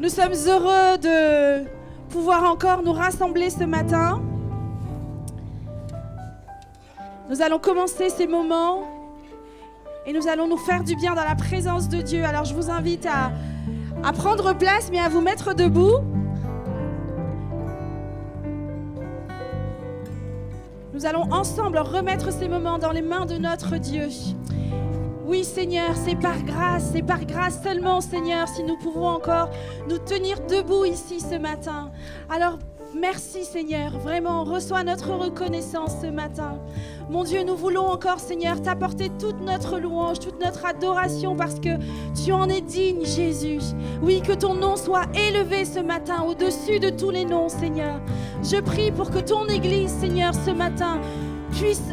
Nous sommes heureux de pouvoir encore nous rassembler ce matin. Nous allons commencer ces moments et nous allons nous faire du bien dans la présence de Dieu. Alors je vous invite à prendre place, mais à vous mettre debout. Nous allons ensemble remettre ces moments dans les mains de notre Dieu. Oui, Seigneur, c'est par grâce seulement, Seigneur, si nous pouvons encore nous tenir debout ici ce matin. Alors, merci, Seigneur, vraiment, reçois notre reconnaissance ce matin. Mon Dieu, nous voulons encore, Seigneur, t'apporter toute notre louange, toute notre adoration, parce que tu en es digne, Jésus. Oui, que ton nom soit élevé ce matin, au-dessus de tous les noms, Seigneur. Je prie pour que ton Église, Seigneur, ce matin, puisse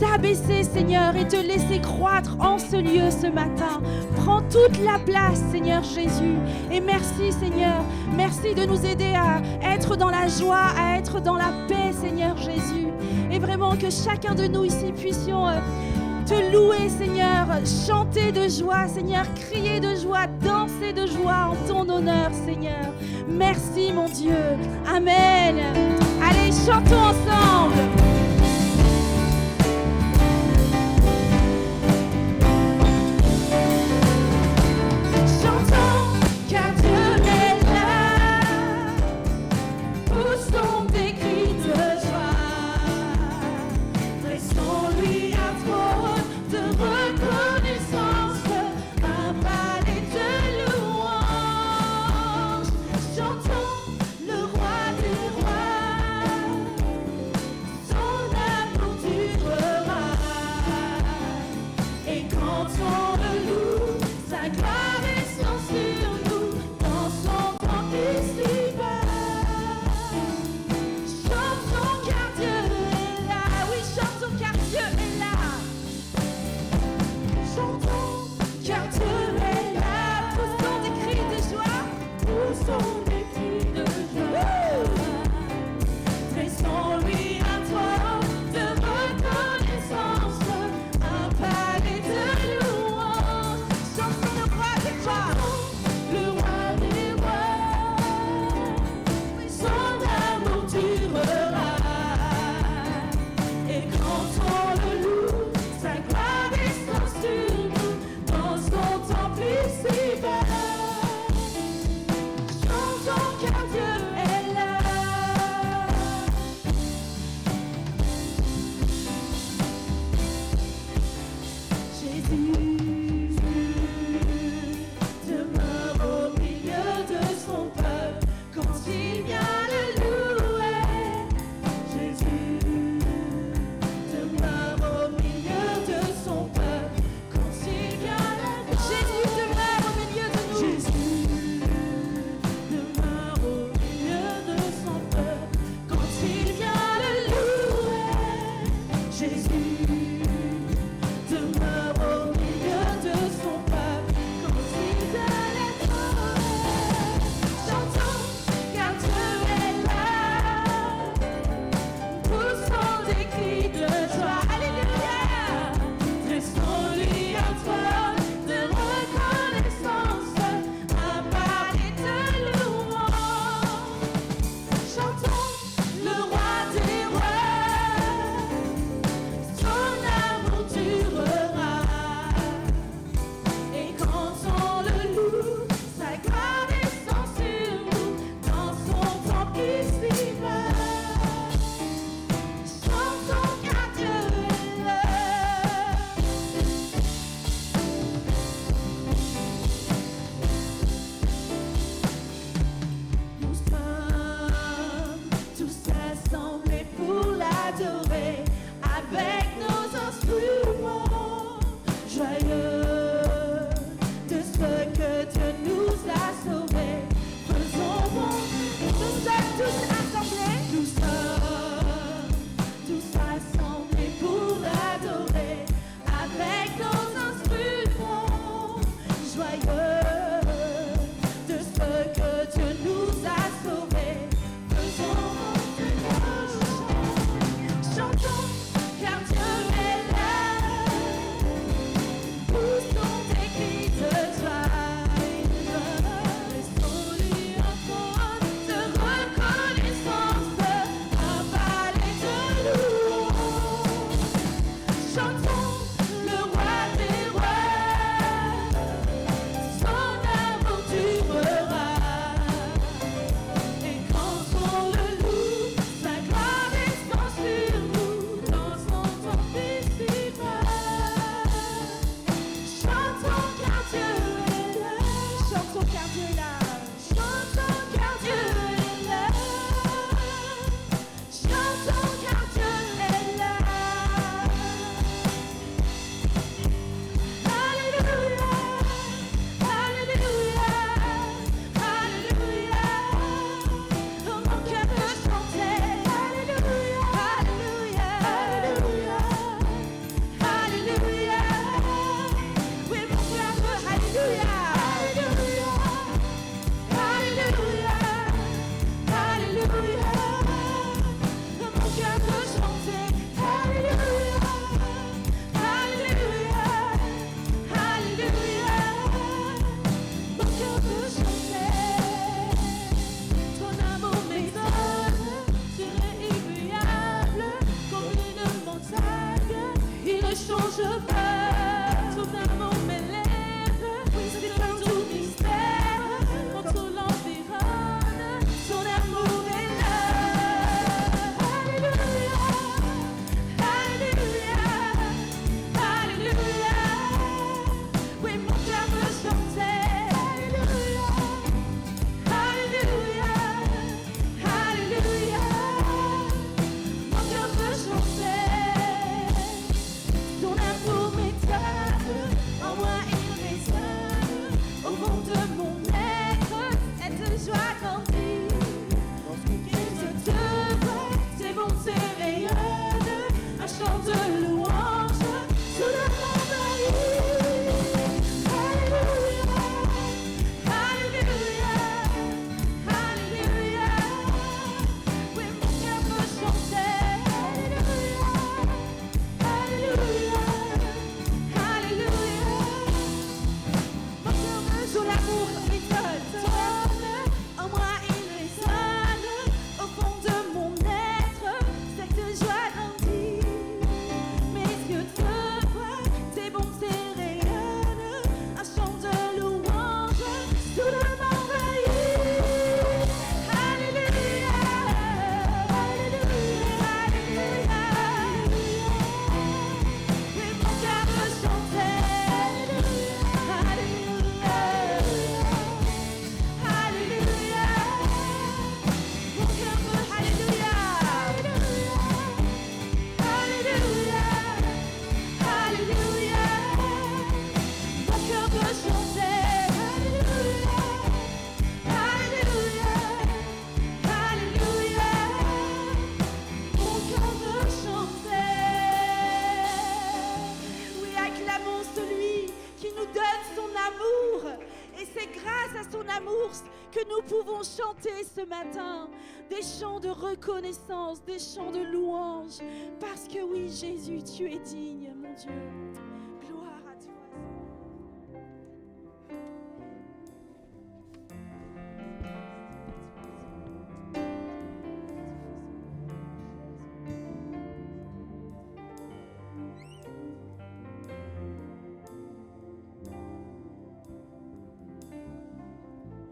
s'abaisser, Seigneur, et te laisser croître en ce lieu ce matin. Prends toute la place, Seigneur Jésus. Et merci, Seigneur. Merci de nous aider à être dans la joie, à être dans la paix, Seigneur Jésus. Et vraiment que chacun de nous ici puissions te louer, Seigneur, chanter de joie, Seigneur, crier de joie, danser de joie en ton honneur, Seigneur. Merci, mon Dieu. Amen. Allez, chantons ensemble. Le roi des rois. chanter ce matin des chants de reconnaissance, des chants de louange, parce que oui, Jésus, tu es digne, mon Dieu. Gloire à toi.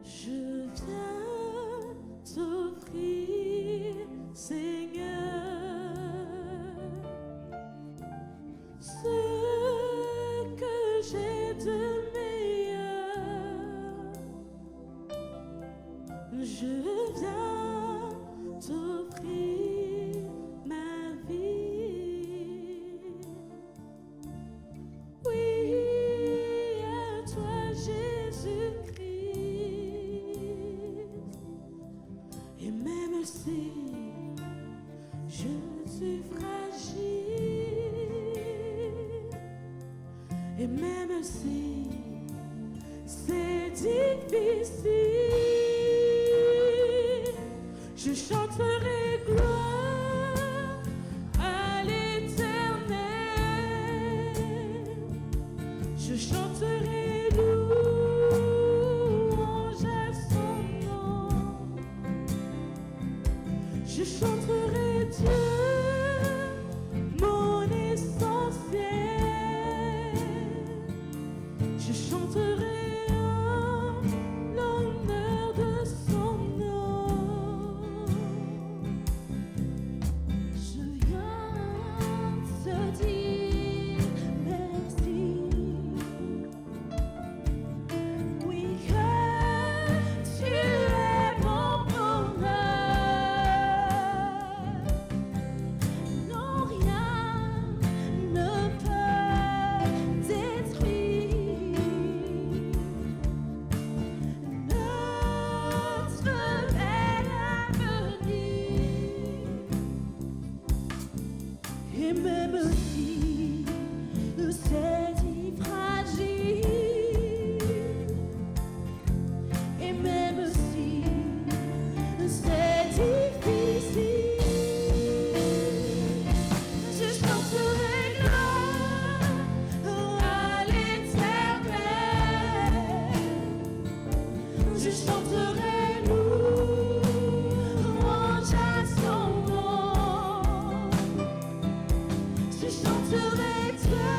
Je viens t'offrir, Seigneur, ce que j'ai de meilleur. Je viens t'offrir ma vie. Oui, à toi, Jésus-Christ. Et même si je suis fragile, et même si c'est difficile, je chanterai gloire à l'Éternel. Je chanterai louange à son nom. Je chanterai Dieu, mon essentiel. Je chanterai en l'honneur de son nom. Je viens te dire merci. Oui, que tu es mon bonheur. Non, rien ne peut détruire notre bel avenir. Et même si c'est si fragile, et même si c'est difficile, je chanterai gloire à l'Éternel. Je chanterai louange à son nom. Je chanterai Dieu,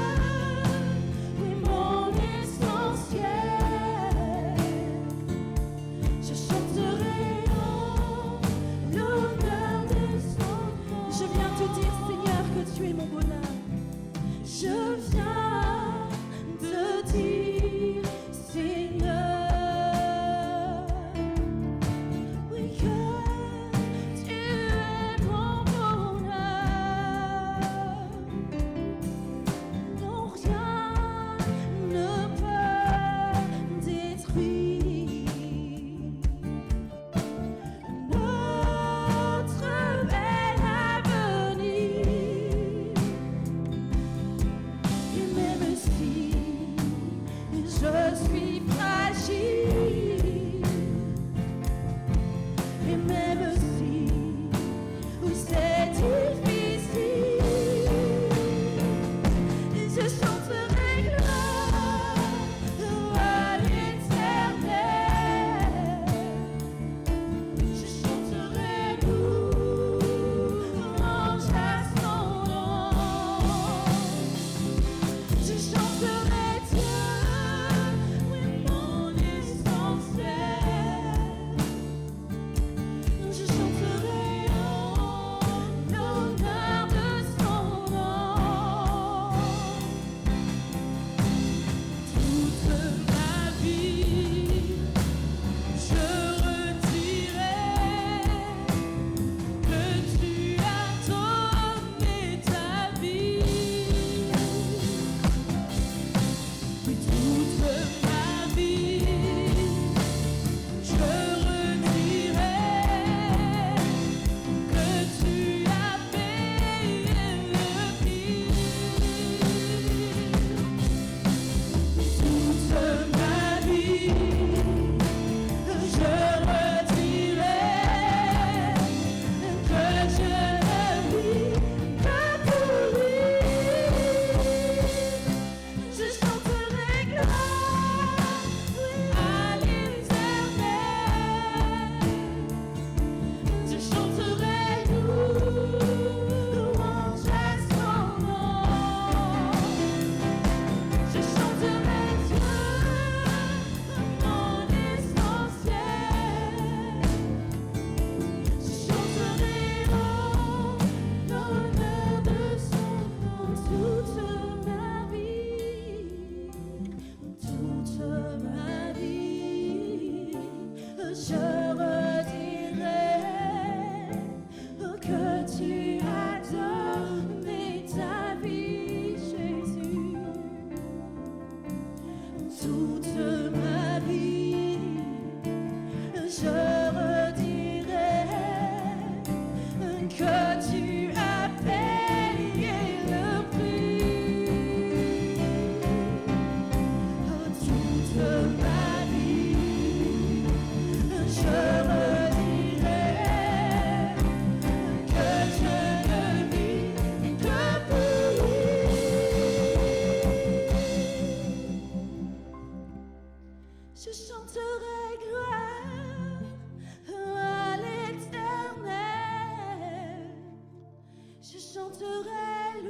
Je chanterai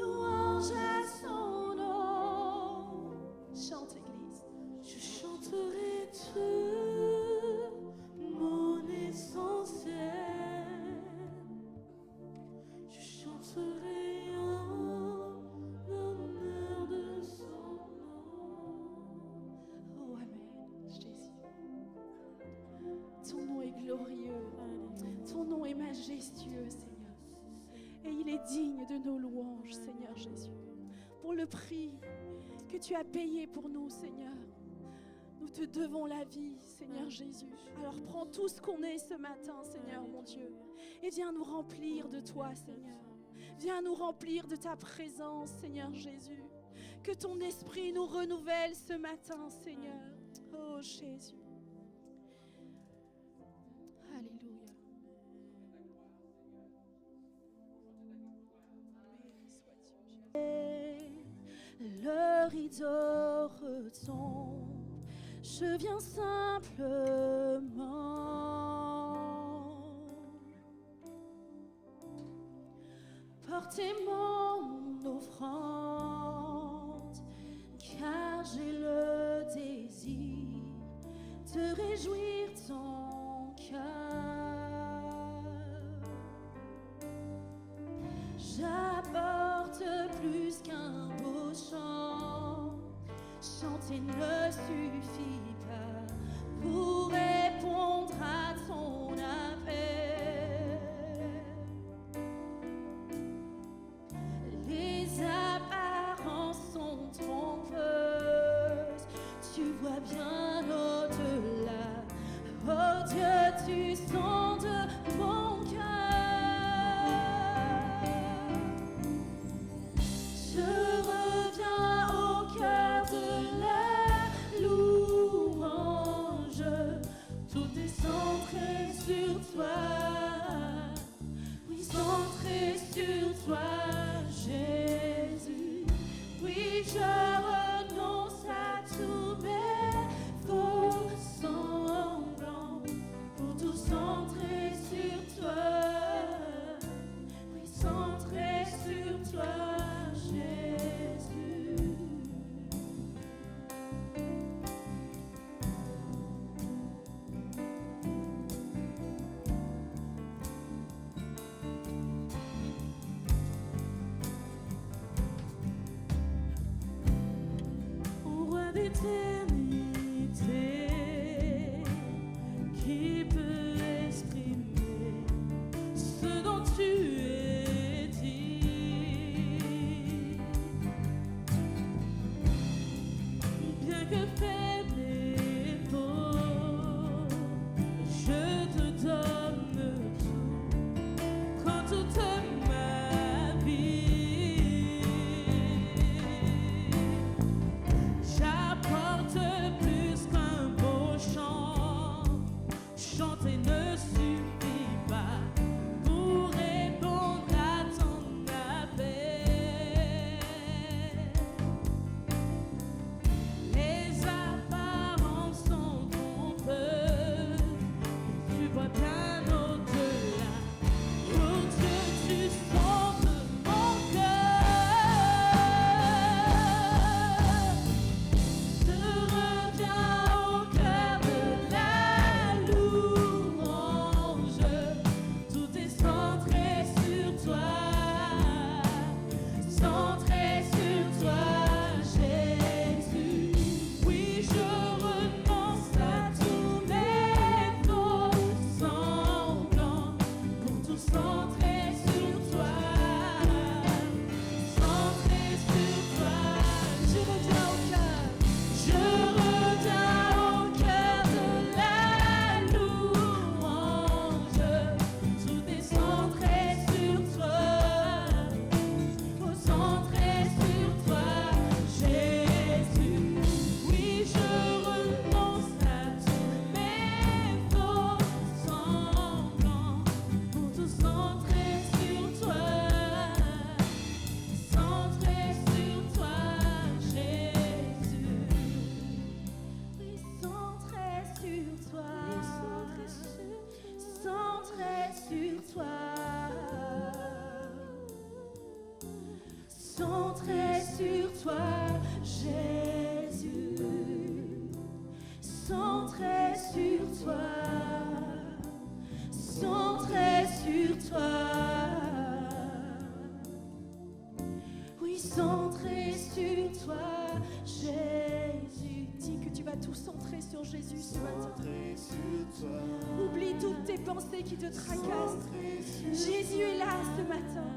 louange à son nom. Chante, Église. Je chanterai Dieu, mon essentiel. Je chanterai en l'honneur de son nom. Oh, Amen, Jésus. Ton nom est glorieux. Ton nom est majestueux, Seigneur. Et il est digne de nos louanges, Seigneur Jésus. Pour le prix que tu as payé pour nous, Seigneur. Nous te devons la vie, Seigneur Jésus. Alors prends tout ce qu'on est ce matin, Seigneur mon Dieu. Et viens nous remplir de toi, Seigneur. Viens nous remplir de ta présence, Seigneur Jésus. Que ton esprit nous renouvelle ce matin, Seigneur. Oh Jésus. Alléluia. Le rideau retombe, je viens simplement porter mon offrande, car j'ai le désir de réjouir ton cœur. J'apporte plus qu'un beau chant, chanter ne suffit pas pour répondre à ton appel. Les apparences sont trompeuses, tu vois bien au-delà. Oh Dieu, tu sondes mon cœur. Je reviens au cœur de la louange. Tout est centré sur toi. Oui, centré sur toi, Jésus. Oui, je renonce à tous mes faux semblants pour tout centrer sur toi. Oui, centré sur toi, Jésus. Au roi d'éternité, qui peut exprimer ce dont tu es dit? Bien que faible et pauvre, je te donne tout, quand toute ma vie. J'apporte centré sur toi, Jésus. Dis que tu vas tout centrer sur Jésus ce matin. Oublie toutes tes pensées qui te tracassent. Jésus est là ce matin.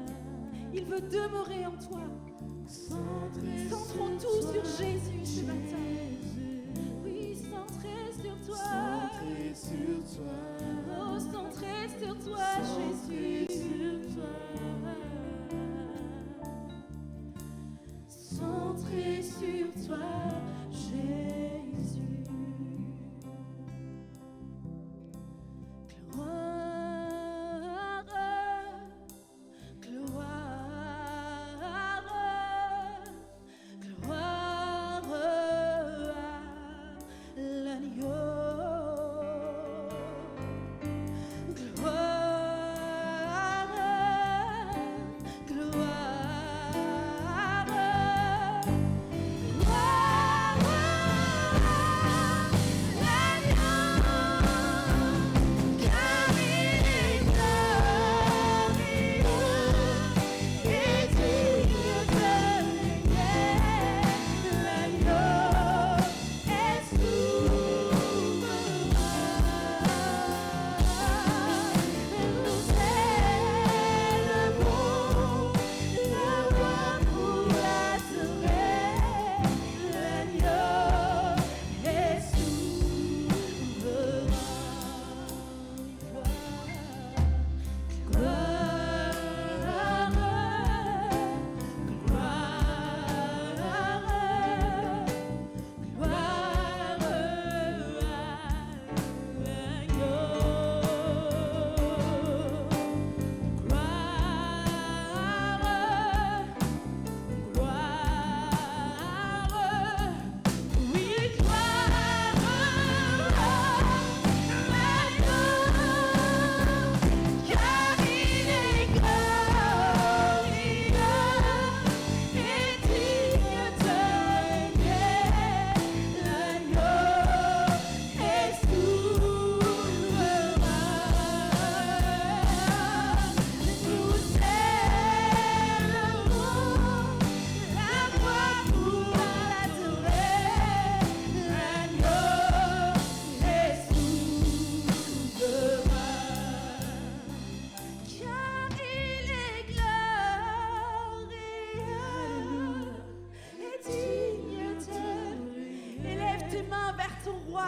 Il veut demeurer en toi. Centrons tout sur Jésus ce matin. Oui, centré sur toi. Oh, centré sur toi, Jésus. Centré sur toi, Jésus. Gloire, gloire, gloire à l'agneau.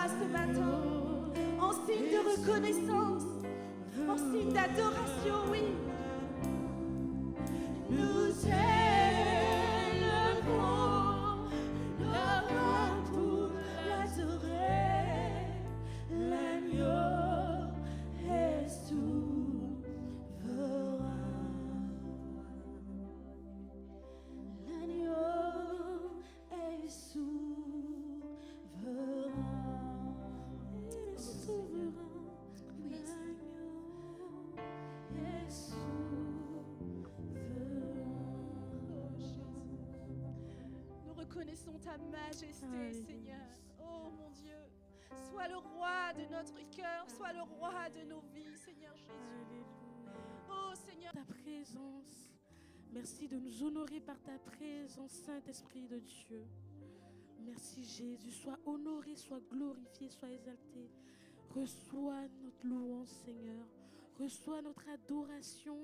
Ce matin, en signe de reconnaissance, en signe d'adoration, oui. Nous élevons la voix pour l'adorer. L'agneau est souverain. L'agneau est souverain. Reconnaissons ta majesté, Seigneur. Oh mon Dieu, sois le roi de notre cœur, sois le roi de nos vies, Seigneur Jésus. Oh Seigneur, ta présence. Merci de nous honorer par ta présence, Saint-Esprit de Dieu. Merci Jésus, sois honoré, sois glorifié, sois exalté. Reçois notre louange, Seigneur. Reçois notre adoration.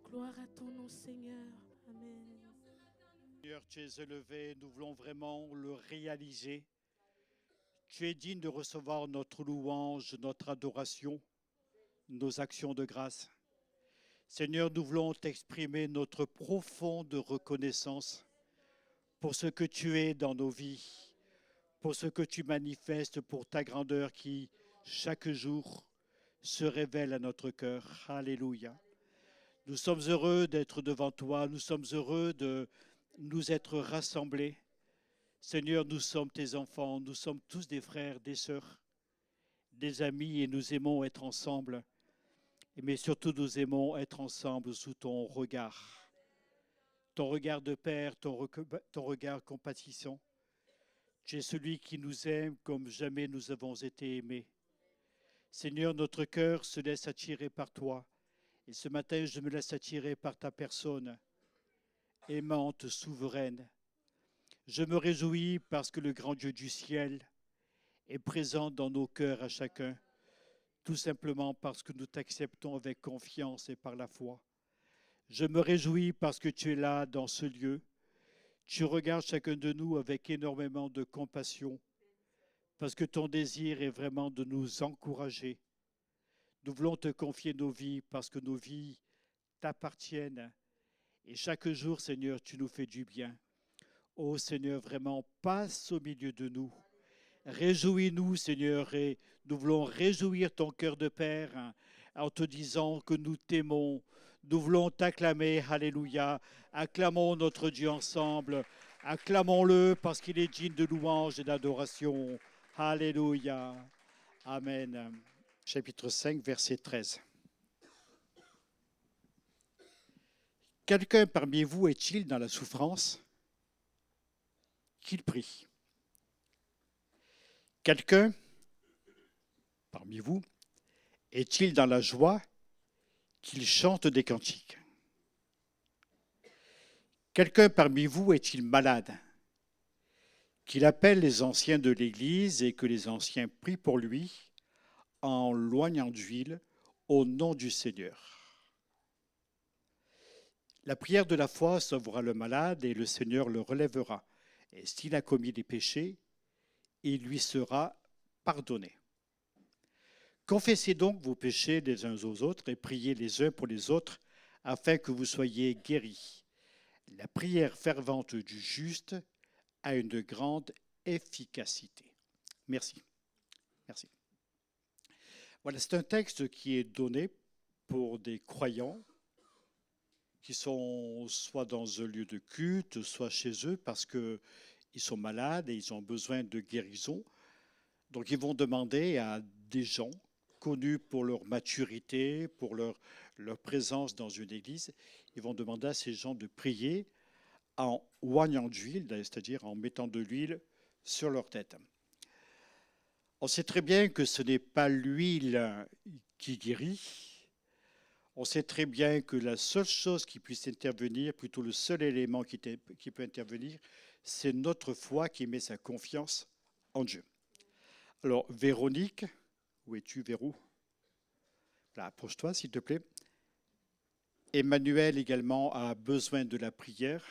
Gloire à ton nom, Seigneur. Amen. Seigneur, tu es élevé, nous voulons vraiment le réaliser. Tu es digne de recevoir notre louange, notre adoration, nos actions de grâce. Seigneur, nous voulons t'exprimer notre profonde reconnaissance pour ce que tu es dans nos vies, pour ce que tu manifestes, pour ta grandeur qui, chaque jour, se révèle à notre cœur. Alléluia. Nous sommes heureux d'être devant toi, nous sommes heureux de nous être rassemblés. Seigneur, nous sommes tes enfants, nous sommes tous des frères, des sœurs, des amis et nous aimons être ensemble. Mais surtout, nous aimons être ensemble sous ton regard de Père, ton regard compatissant. Tu es celui qui nous aime comme jamais nous avons été aimés. Seigneur, notre cœur se laisse attirer par toi. Et ce matin, je me laisse attirer par ta personne. aimante, souveraine. Je me réjouis parce que le grand Dieu du ciel est présent dans nos cœurs à chacun, tout simplement parce que nous t'acceptons avec confiance et par la foi. Je me réjouis parce que tu es là dans ce lieu. Tu regardes chacun de nous avec énormément de compassion, parce que ton désir est vraiment de nous encourager. Nous voulons te confier nos vies parce que nos vies t'appartiennent. Et chaque jour, Seigneur, tu nous fais du bien. Ô Seigneur, vraiment, passe au milieu de nous. Réjouis-nous, Seigneur, et nous voulons réjouir ton cœur de Père en te disant que nous t'aimons. Nous voulons t'acclamer, alléluia. Acclamons notre Dieu ensemble. Acclamons-le parce qu'il est digne de louange et d'adoration. Alléluia. Amen. Chapitre 5, verset 13. Quelqu'un parmi vous est-il dans la souffrance? Qu'il prie. Quelqu'un parmi vous est-il dans la joie? Qu'il chante des cantiques. Quelqu'un parmi vous est-il malade? Qu'il appelle les anciens de l'Église et que les anciens prient pour lui en loignant d'huile au nom du Seigneur. La prière de la foi sauvera le malade et le Seigneur le relèvera. Et s'il a commis des péchés, il lui sera pardonné. Confessez donc vos péchés les uns aux autres et priez les uns pour les autres afin que vous soyez guéris. La prière fervente du juste a une grande efficacité. Merci. Merci. Voilà, c'est un texte qui est donné pour des croyants qui sont soit dans un lieu de culte, soit chez eux parce qu'ils sont malades et ils ont besoin de guérison. Donc ils vont demander à des gens connus pour leur maturité, pour leur présence dans une église, ils vont demander à ces gens de prier en oignant d'huile, c'est-à-dire en mettant de l'huile sur leur tête. On sait très bien que ce n'est pas l'huile qui guérit. On sait très bien que la seule chose qui puisse intervenir, plutôt le seul élément qui peut intervenir, c'est notre foi qui met sa confiance en Dieu. Alors, Véronique, où es-tu, Vérou? Là, approche-toi, s'il te plaît. Emmanuel également a besoin de la prière.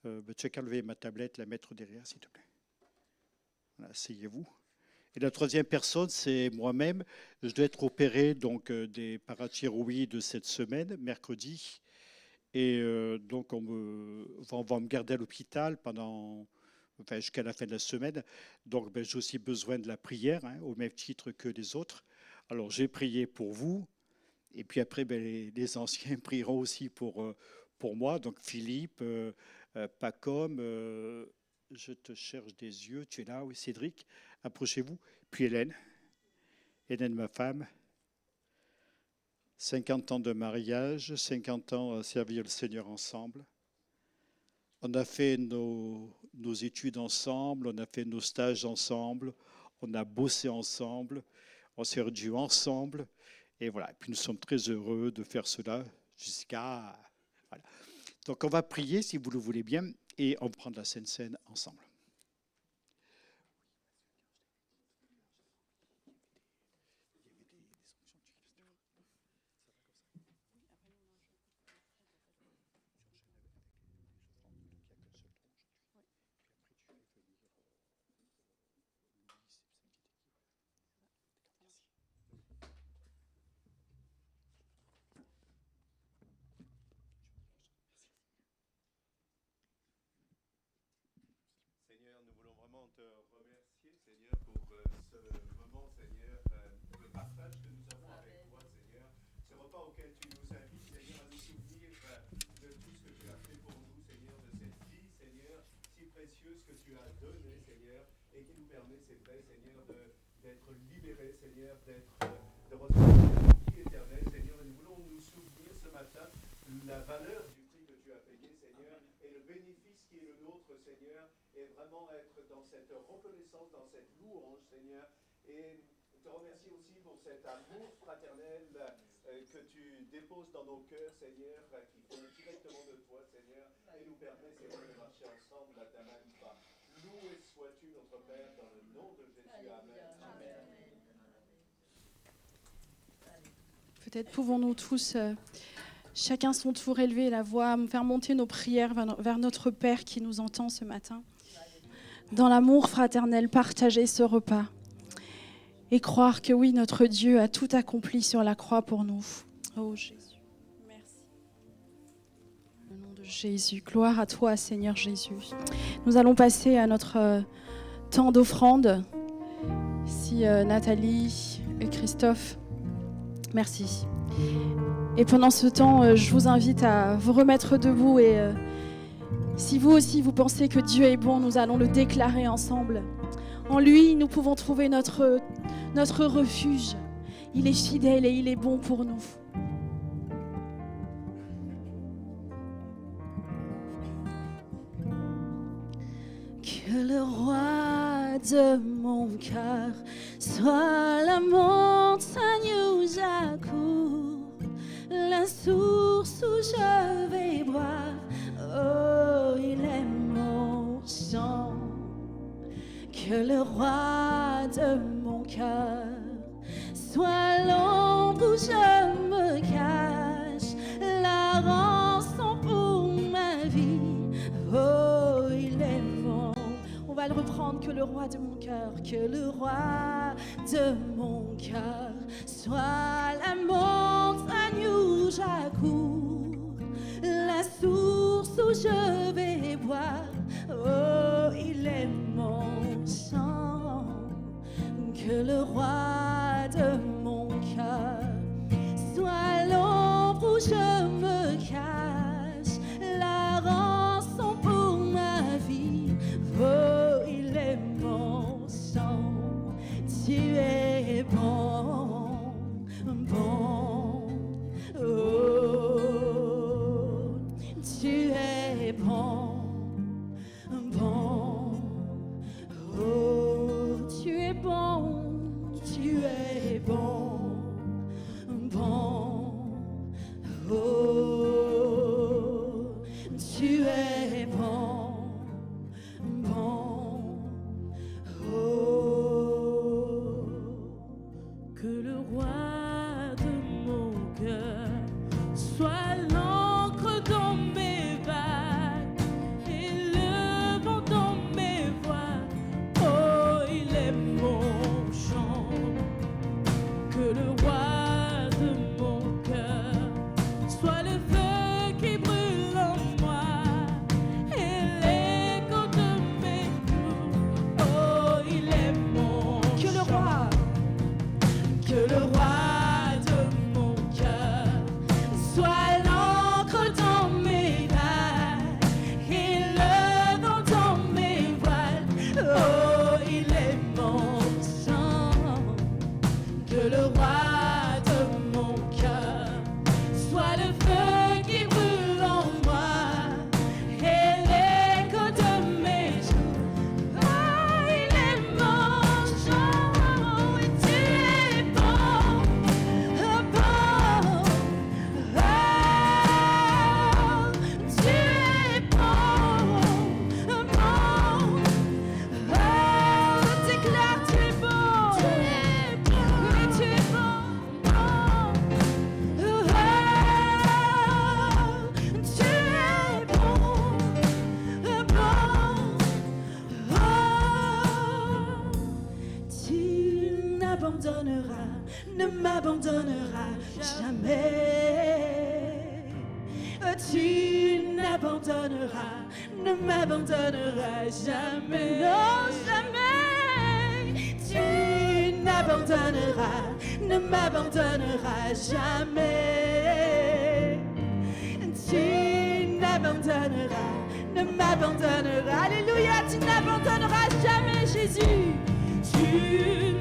Tu as qu'à lever ma tablette, la mettre derrière, s'il te plaît. Voilà, asseyez-vous. Et la troisième personne, c'est moi-même. Je dois être opéré donc, des parathyroïdes cette semaine, mercredi. Et donc, on va me garder à l'hôpital jusqu'à la fin de la semaine. Donc, j'ai aussi besoin de la prière, au même titre que les autres. Alors, j'ai prié pour vous. Et puis après, les anciens prieront aussi pour moi. Donc, Philippe, Pacom, je te cherche des yeux. Tu es là, oui, Cédric. Approchez-vous. Puis Hélène, ma femme. 50 ans de mariage, 50 ans à servir le Seigneur ensemble. On a fait nos études ensemble, on a fait nos stages ensemble, on a bossé ensemble, on s'est servi ensemble. Et voilà, et puis nous sommes très heureux de faire cela jusqu'à... Voilà. Donc on va prier, si vous le voulez bien, et on va prendre la Sainte Seine ensemble. Te remercier, Seigneur, pour ce moment, Seigneur, de partage que nous avons avec toi, Seigneur. Ce repas auquel tu nous invites, Seigneur, à nous souvenir de tout ce que tu as fait pour nous, Seigneur, de cette vie, Seigneur, si précieuse que tu as donnée, Seigneur, et qui nous permet, c'est vrai, Seigneur, d'être libérés, Seigneur, de recevoir la vie éternelle, Seigneur. Et nous voulons nous souvenir ce matin la valeur du prix que tu as payé, Seigneur, et le bénéfice qui est le nôtre, Seigneur, et vraiment être dans cette reconnaissance, dans cette louange, Seigneur, et te remercier aussi pour cet amour fraternel que tu déposes dans nos cœurs, Seigneur, qui viennent directement de toi, Seigneur, et nous permet, Seigneur, de marcher ensemble à ta même pas. Loué sois-tu, notre Père, dans le nom de Jésus. Amen. Amen. Peut-être pouvons-nous tous, chacun son tour, élever la voix, faire monter nos prières vers notre Père qui nous entend ce matin. Dans l'amour fraternel, partager ce repas et croire que oui, notre Dieu a tout accompli sur la croix pour nous. Oh Jésus, merci. Au nom de Jésus, gloire à toi Seigneur Jésus. Nous allons passer à notre temps d'offrande. Si Nathalie et Christophe, merci. Et pendant ce temps, je vous invite à vous remettre debout et si vous aussi vous pensez que Dieu est bon, nous allons le déclarer ensemble. En lui, nous pouvons trouver notre refuge. Il est fidèle et il est bon pour nous. Que le roi de mon cœur soit la montagne où j'accours, la source où je vais boire. Oh, il est mon chant. Que le roi de mon cœur soit l'ombre où je me cache, la rançon pour ma vie. Oh, il est bon. On va le reprendre. Que le roi de mon cœur, que le roi de mon cœur soit la montagne où j'accours, la source où je vais boire. Oh, il est mon chant. Que le roi de mon cœur soit l'ombre où je me cache, la rançon pour ma vie. Oh, il est mon chant. Tu es bon, bon. Oh, tu es bon, bon. Oh, tu es bon, tu es bon, bon. Oh, tu es bon, bon. Oh, Que le roi de mon cœur soit l'encre dans mes vagues et le vent dans mes voiles. Oh, il est mon chant. Que le roi de mon cœur soit le feu qui brûle en moi et l'écho de mes jours. Oh, il est mon Que le roi, que le roi de mon cœur soit l'encre dans mes vagues et le vent dans mes voiles. Oh, il est mon chant. Que le roi de mon cœur soit le feu qui brûle en moi et l'écho de mes jours. Oh, il est mon chant. Et tu es bon, bon. Oh, tu es bon, bon. Oh, déclare tu es bon, oui, tu es bon, bon. Oh, tu es bon, bon. tu n'abandonneras, ne m'abandonneras jamais. Tu n'abandonneras, ne m'abandonneras jamais. Non, jamais. Tu n'abandonneras, ne m'abandonneras jamais. Tu n'abandonneras, ne m'abandonneras. Alléluia, tu n'abandonneras jamais, Jésus. Tu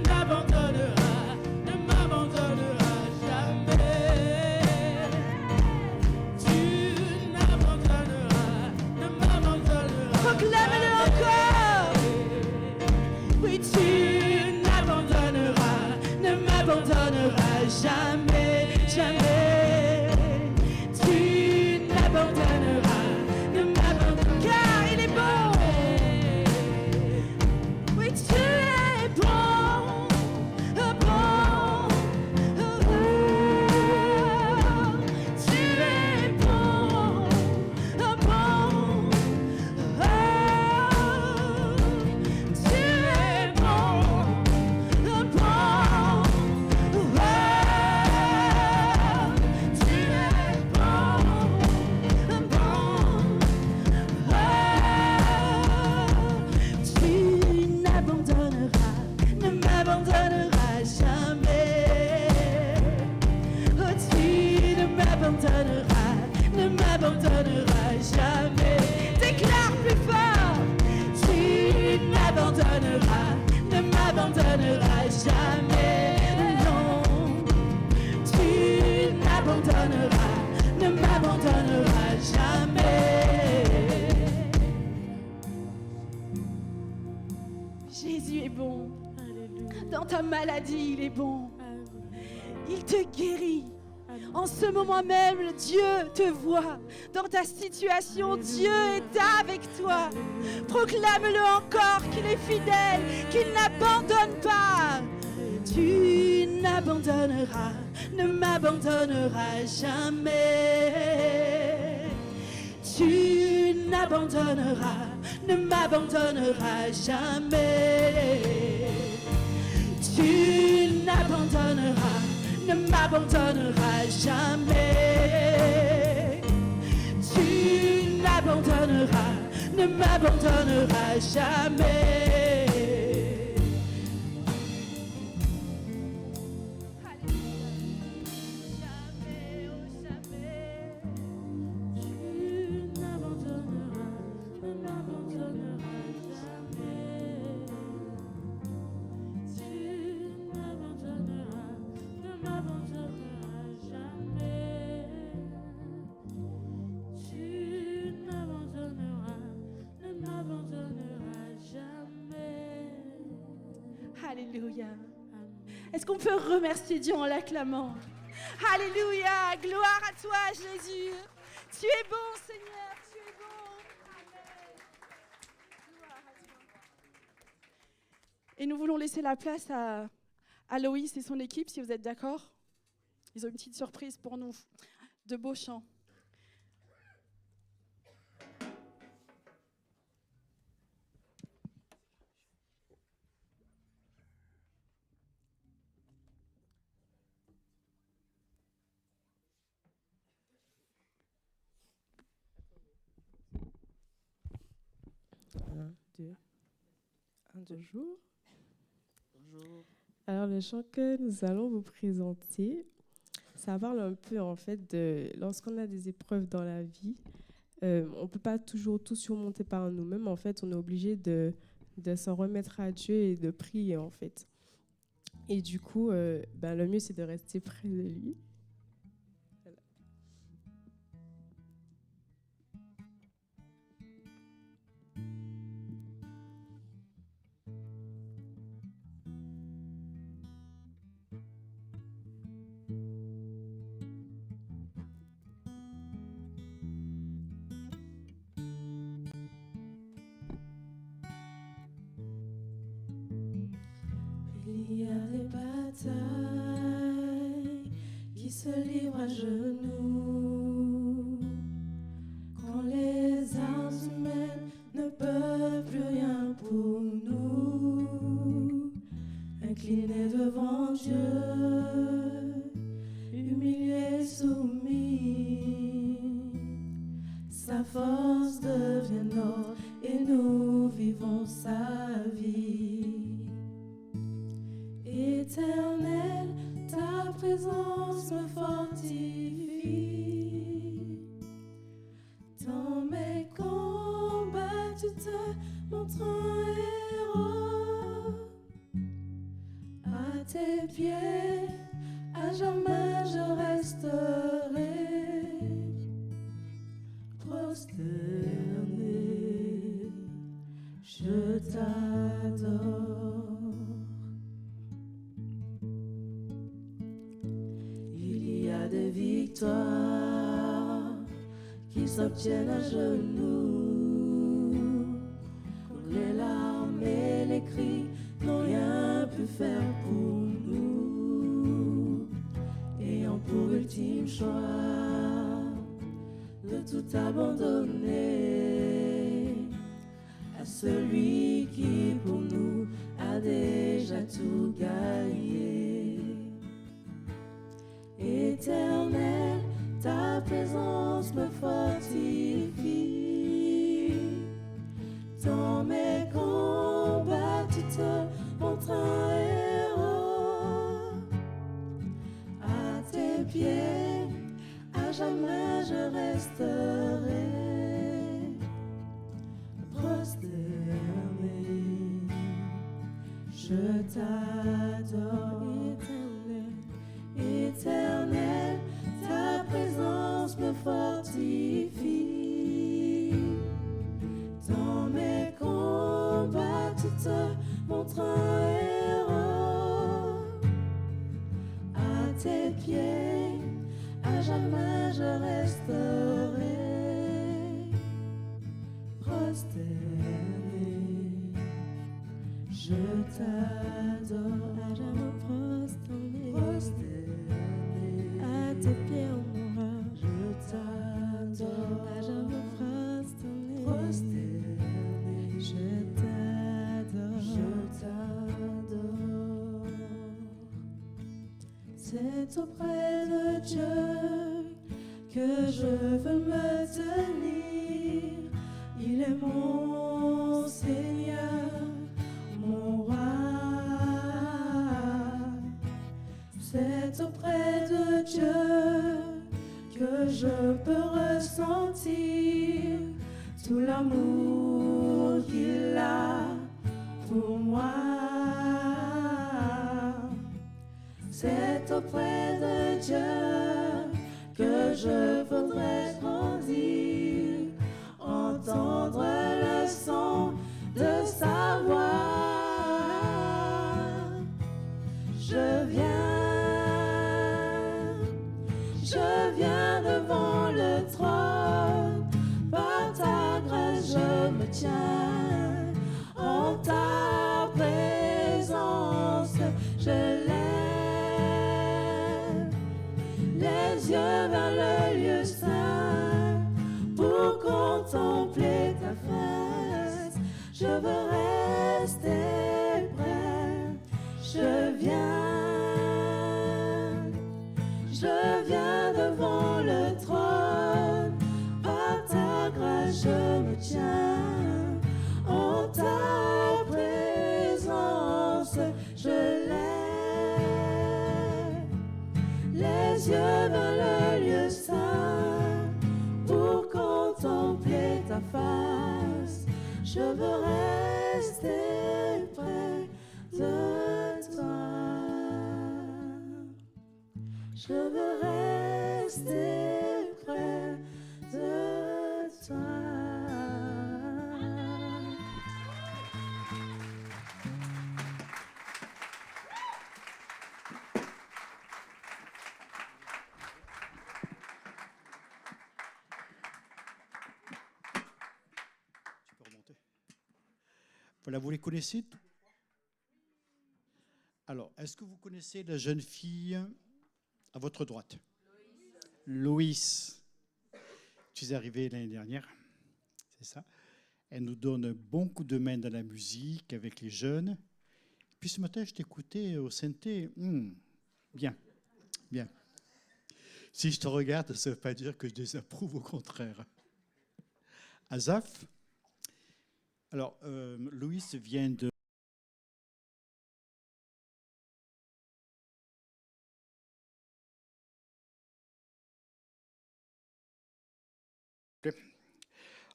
n'abandonneras, ne m'abandonneras jamais. Tu n'abandonneras, ne m'abandonneras Proclame-le encore. Oui, tu n'abandonneras, ne m'abandonneras jamais, jamais. m'abandonneras jamais. Déclare plus fort, tu n'abandonneras, ne m'abandonneras jamais. Non, tu n'abandonneras, ne m'abandonneras jamais. Jésus est bon. Alléluia. Dans ta maladie, il est bon. Amen. Il te guérit. Amen. En ce moment même, Dieu te voit. Dans ta situation, Dieu est avec toi. Proclame-le encore qu'il est fidèle, qu'il n'abandonne pas. Tu n'abandonneras, ne m'abandonneras jamais. Tu n'abandonneras, ne m'abandonneras jamais. Tu n'abandonneras, ne m'abandonneras jamais. Tu n'abandonneras, ne m'abandonneras jamais. Jamais, oh jamais. Tu n'abandonneras, ne m'abandonneras jamais. Tu n'abandonneras, ne m'abandonneras jamais. Tu n'abandonneras, ne m'abandonneras jamais. Alléluia. Amen. Est-ce qu'on peut remercier Dieu en l'acclamant? Alléluia. Gloire à toi, Jésus. Tu es bon, Seigneur. Tu es bon. Amen. Gloire à toi. Et nous voulons laisser la place à Loïs et son équipe, si vous êtes d'accord. Ils ont une petite surprise pour nous. De beaux chants. Bonjour. Alors, le chant que nous allons vous présenter, ça parle un peu en fait de lorsqu'on a des épreuves dans la vie, on ne peut pas toujours tout surmonter par nous-mêmes. En fait, on est obligé de s'en remettre à Dieu et de prier en fait. Et du coup, le mieux c'est de rester près de lui. Voilà. Il y a des batailles qui se livrent à genoux, quand les armes humaines ne peuvent plus rien pour nous. Inclinés devant Dieu, humiliés, soumis, sa force devient notre et nous vivons sa vie. Éternel, ta présence me fortifie. Dans mes combats, tu te montres un héros. À tes pieds, à jamais je resterai. Prosterné, je t'adore. Des victoires qui s'obtiennent à genoux, quand les larmes et les cris n'ont rien pu faire pour nous, ayant pour ultime choix de tout abandonner à celui qui pour nous a déjà tout gagné. Éternel, ta présence me fortifie. Dans mes combats, tu te montres un héros. À tes pieds, à jamais je resterai prosterné. Je t'adore, éternel, éternel, ta présence me fortifie. Dans mes combats, tu te montres un héros. À tes pieds, à jamais je resterai prosterné. Je t'adore, à jamais prosterné. À tes pieds, on mourra. Je t'adore, à jamais prosterné. Je t'adore, je t'adore. C'est auprès de Dieu que je veux me tenir. Il est mon Seigneur, mon roi. C'est auprès de Dieu que je peux ressentir tout l'amour qu'il a pour moi. C'est auprès de Dieu que je voudrais grandir, entendre le son de sa voix. Je viens devant le trône, par ta grâce je me tiens, en ta présence je lève les yeux vers le lieu saint pour contempler ta face. Je veux rester près, je viens devant le trône, par ta grâce je me tiens, en ta présence je lève les yeux vers le lieu saint pour contempler ta face. Je veux rester près de toi. Je veux rester près de toi. Tu peux remonter. Voilà, vous les connaissez? Alors, est-ce que vous connaissez la jeune fille à votre droite? Loïs. Tu es arrivée l'année dernière, c'est ça. Elle nous donne un bon coup de main dans la musique avec les jeunes. Puis ce matin, je t'écoutais au synthé. Bien, bien. Si je te regarde, ça ne veut pas dire que je désapprouve, au contraire. Azaf. Alors, Loïs vient de...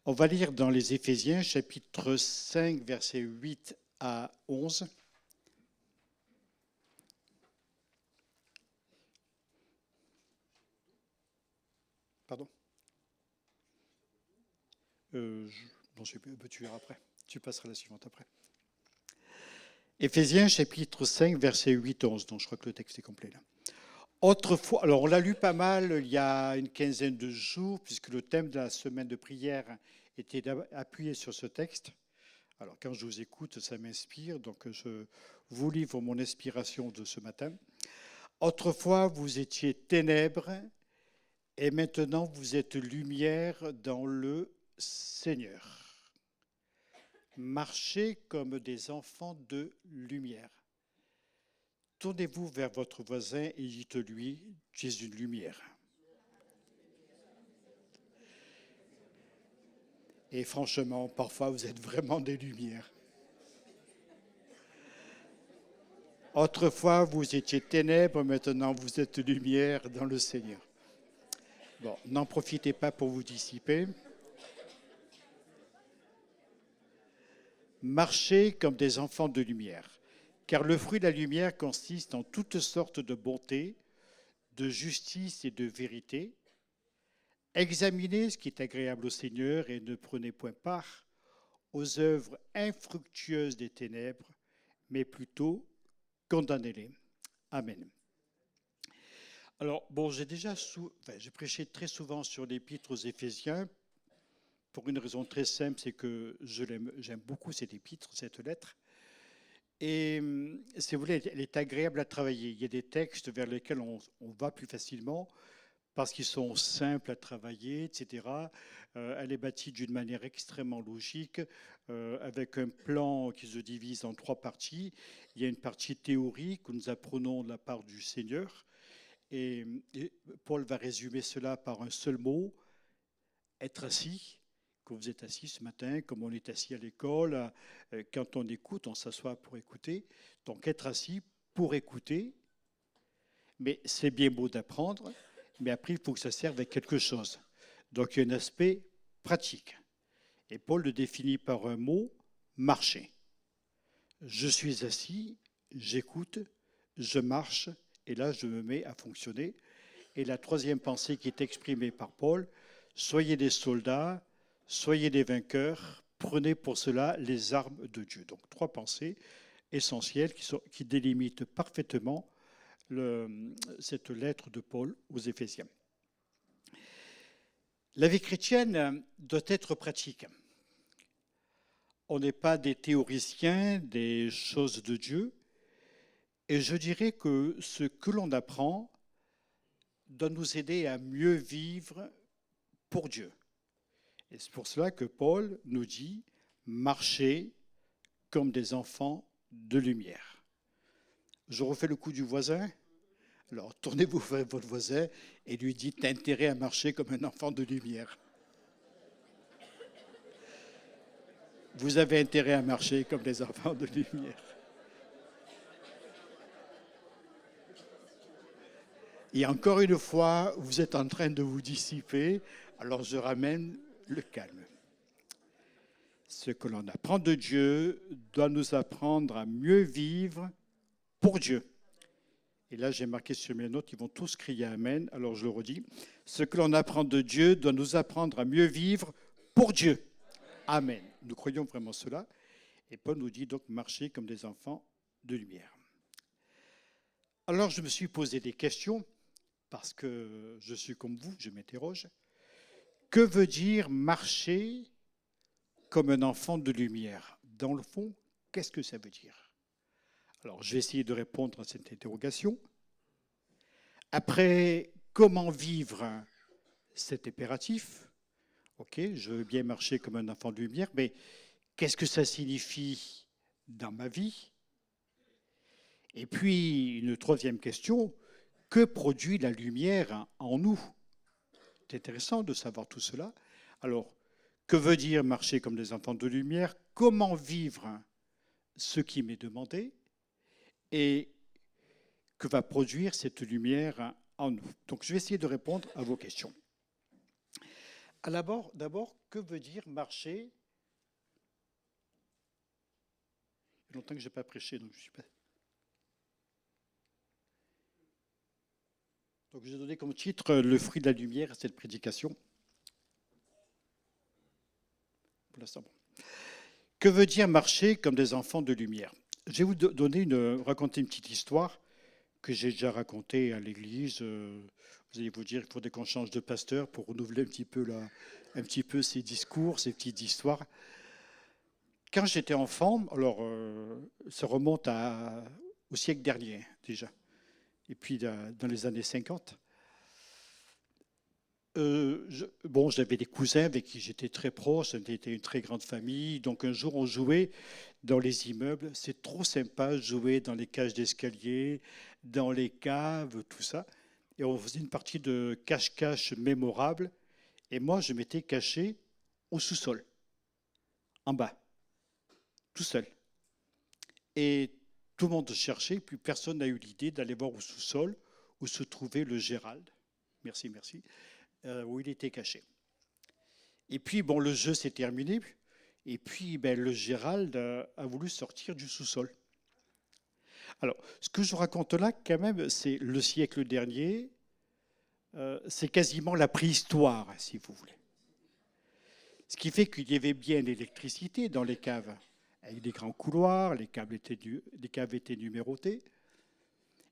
On va lire dans les Éphésiens, chapitre 5, versets 8 à 11. Pardon? Non, tu verras après. Tu passeras la suivante après. Éphésiens, chapitre 5, versets 8 à 11. Donc, je crois que le texte est complet là. Autrefois, alors on l'a lu pas mal il y a une quinzaine de jours, puisque le thème de la semaine de prière était appuyé sur ce texte. Alors quand je vous écoute, ça m'inspire, donc je vous livre mon inspiration de ce matin. Autrefois, vous étiez ténèbres, et maintenant vous êtes lumière dans le Seigneur. Marchez comme des enfants de lumière. Tournez-vous vers votre voisin et dites-lui, tu es une lumière. Et franchement, parfois, vous êtes vraiment des lumières. Autrefois, vous étiez ténèbres, maintenant vous êtes lumière dans le Seigneur. Bon, n'en profitez pas pour vous dissiper. Marchez comme des enfants de lumière, car le fruit de la lumière consiste en toutes sortes de bonté, de justice et de vérité. Examinez ce qui est agréable au Seigneur et ne prenez point part aux œuvres infructueuses des ténèbres, mais plutôt condamnez-les. Amen. Alors, bon, j'ai prêché très souvent sur l'épître aux Éphésiens, pour une raison très simple, c'est que j'aime beaucoup cette épître, cette lettre. Et si vous voulez, elle est agréable à travailler. Il y a des textes vers lesquels on va plus facilement parce qu'ils sont simples à travailler, etc. Elle est bâtie d'une manière extrêmement logique, avec un plan qui se divise en 3 parties. Il y a une partie théorique que nous apprenons de la part du Seigneur. Et Paul va résumer cela par un seul mot, être assis. Quand vous êtes assis ce matin, comme on est assis à l'école, quand on écoute, on s'assoit pour écouter. Donc être assis pour écouter, mais c'est bien beau d'apprendre, mais après il faut que ça serve à quelque chose. Donc il y a un aspect pratique. Et Paul le définit par un mot, marcher. Je suis assis, j'écoute, je marche, et là je me mets à fonctionner. Et la troisième pensée qui est exprimée par Paul, soyez des soldats, soyez des vainqueurs, prenez pour cela les armes de Dieu. Donc 3 pensées essentielles qui délimitent parfaitement cette lettre de Paul aux Éphésiens. La vie chrétienne doit être pratique. On n'est pas des théoriciens des choses de Dieu, et je dirais que ce que l'on apprend doit nous aider à mieux vivre pour Dieu. Et c'est pour cela que Paul nous dit « marchez comme des enfants de lumière ». Je refais le coup du voisin. Alors, tournez-vous vers votre voisin et lui dites « t'as intérêt à marcher comme un enfant de lumière ». Vous avez intérêt à marcher comme des enfants de lumière. Et encore une fois, vous êtes en train de vous dissiper, alors je ramène le calme. Ce que l'on apprend de Dieu doit nous apprendre à mieux vivre pour Dieu. Et là, j'ai marqué sur mes notes, ils vont tous crier Amen, alors je le redis. Ce que l'on apprend de Dieu doit nous apprendre à mieux vivre pour Dieu. Amen. Nous croyons vraiment cela. Et Paul nous dit donc marcher comme des enfants de lumière. Alors je me suis posé des questions, parce que je suis comme vous, je m'interroge. Que veut dire marcher comme un enfant de lumière? Dans le fond, qu'est-ce que ça veut dire? Alors, je vais essayer de répondre à cette interrogation. Après, comment vivre cet impératif? Ok, je veux bien marcher comme un enfant de lumière, mais qu'est-ce que ça signifie dans ma vie? Et puis, une troisième question, que produit la lumière en nous? C'est intéressant de savoir tout cela. Alors, que veut dire marcher comme des enfants de lumière? Comment vivre ce qui m'est demandé? Et que va produire cette lumière en nous? Donc, je vais essayer de répondre à vos questions. D'abord, que veut dire marcher? Il y a longtemps que je n'ai pas prêché, donc je ne suis pas... Donc, j'ai donné comme titre le fruit de la lumière à cette prédication. Pour l'instant, bon. Que veut dire marcher comme des enfants de lumière? Je vais vous raconter une petite histoire que j'ai déjà racontée à l'église. Vous allez vous dire qu'il faudrait qu'on change de pasteur pour renouveler un petit peu ces discours, ces petites histoires. Quand j'étais enfant, alors ça remonte au siècle dernier déjà, et puis dans les années 50, j'avais des cousins avec qui j'étais très proche, c'était une très grande famille, donc un jour on jouait dans les immeubles, c'est trop sympa de jouer dans les cages d'escalier, dans les caves, tout ça, et on faisait une partie de cache-cache mémorable, et moi je m'étais caché au sous-sol, en bas, tout seul. Et tout le monde cherchait, puis personne n'a eu l'idée d'aller voir au sous-sol où se trouvait le Gérald. Merci. où il était caché. Et puis, bon, le jeu s'est terminé. Et puis, le Gérald a voulu sortir du sous-sol. Alors, ce que je raconte là, quand même, c'est le siècle dernier. C'est quasiment la préhistoire, si vous voulez. Ce qui fait qu'il y avait bien l'électricité dans les caves, avec des grands couloirs, les caves étaient numérotées.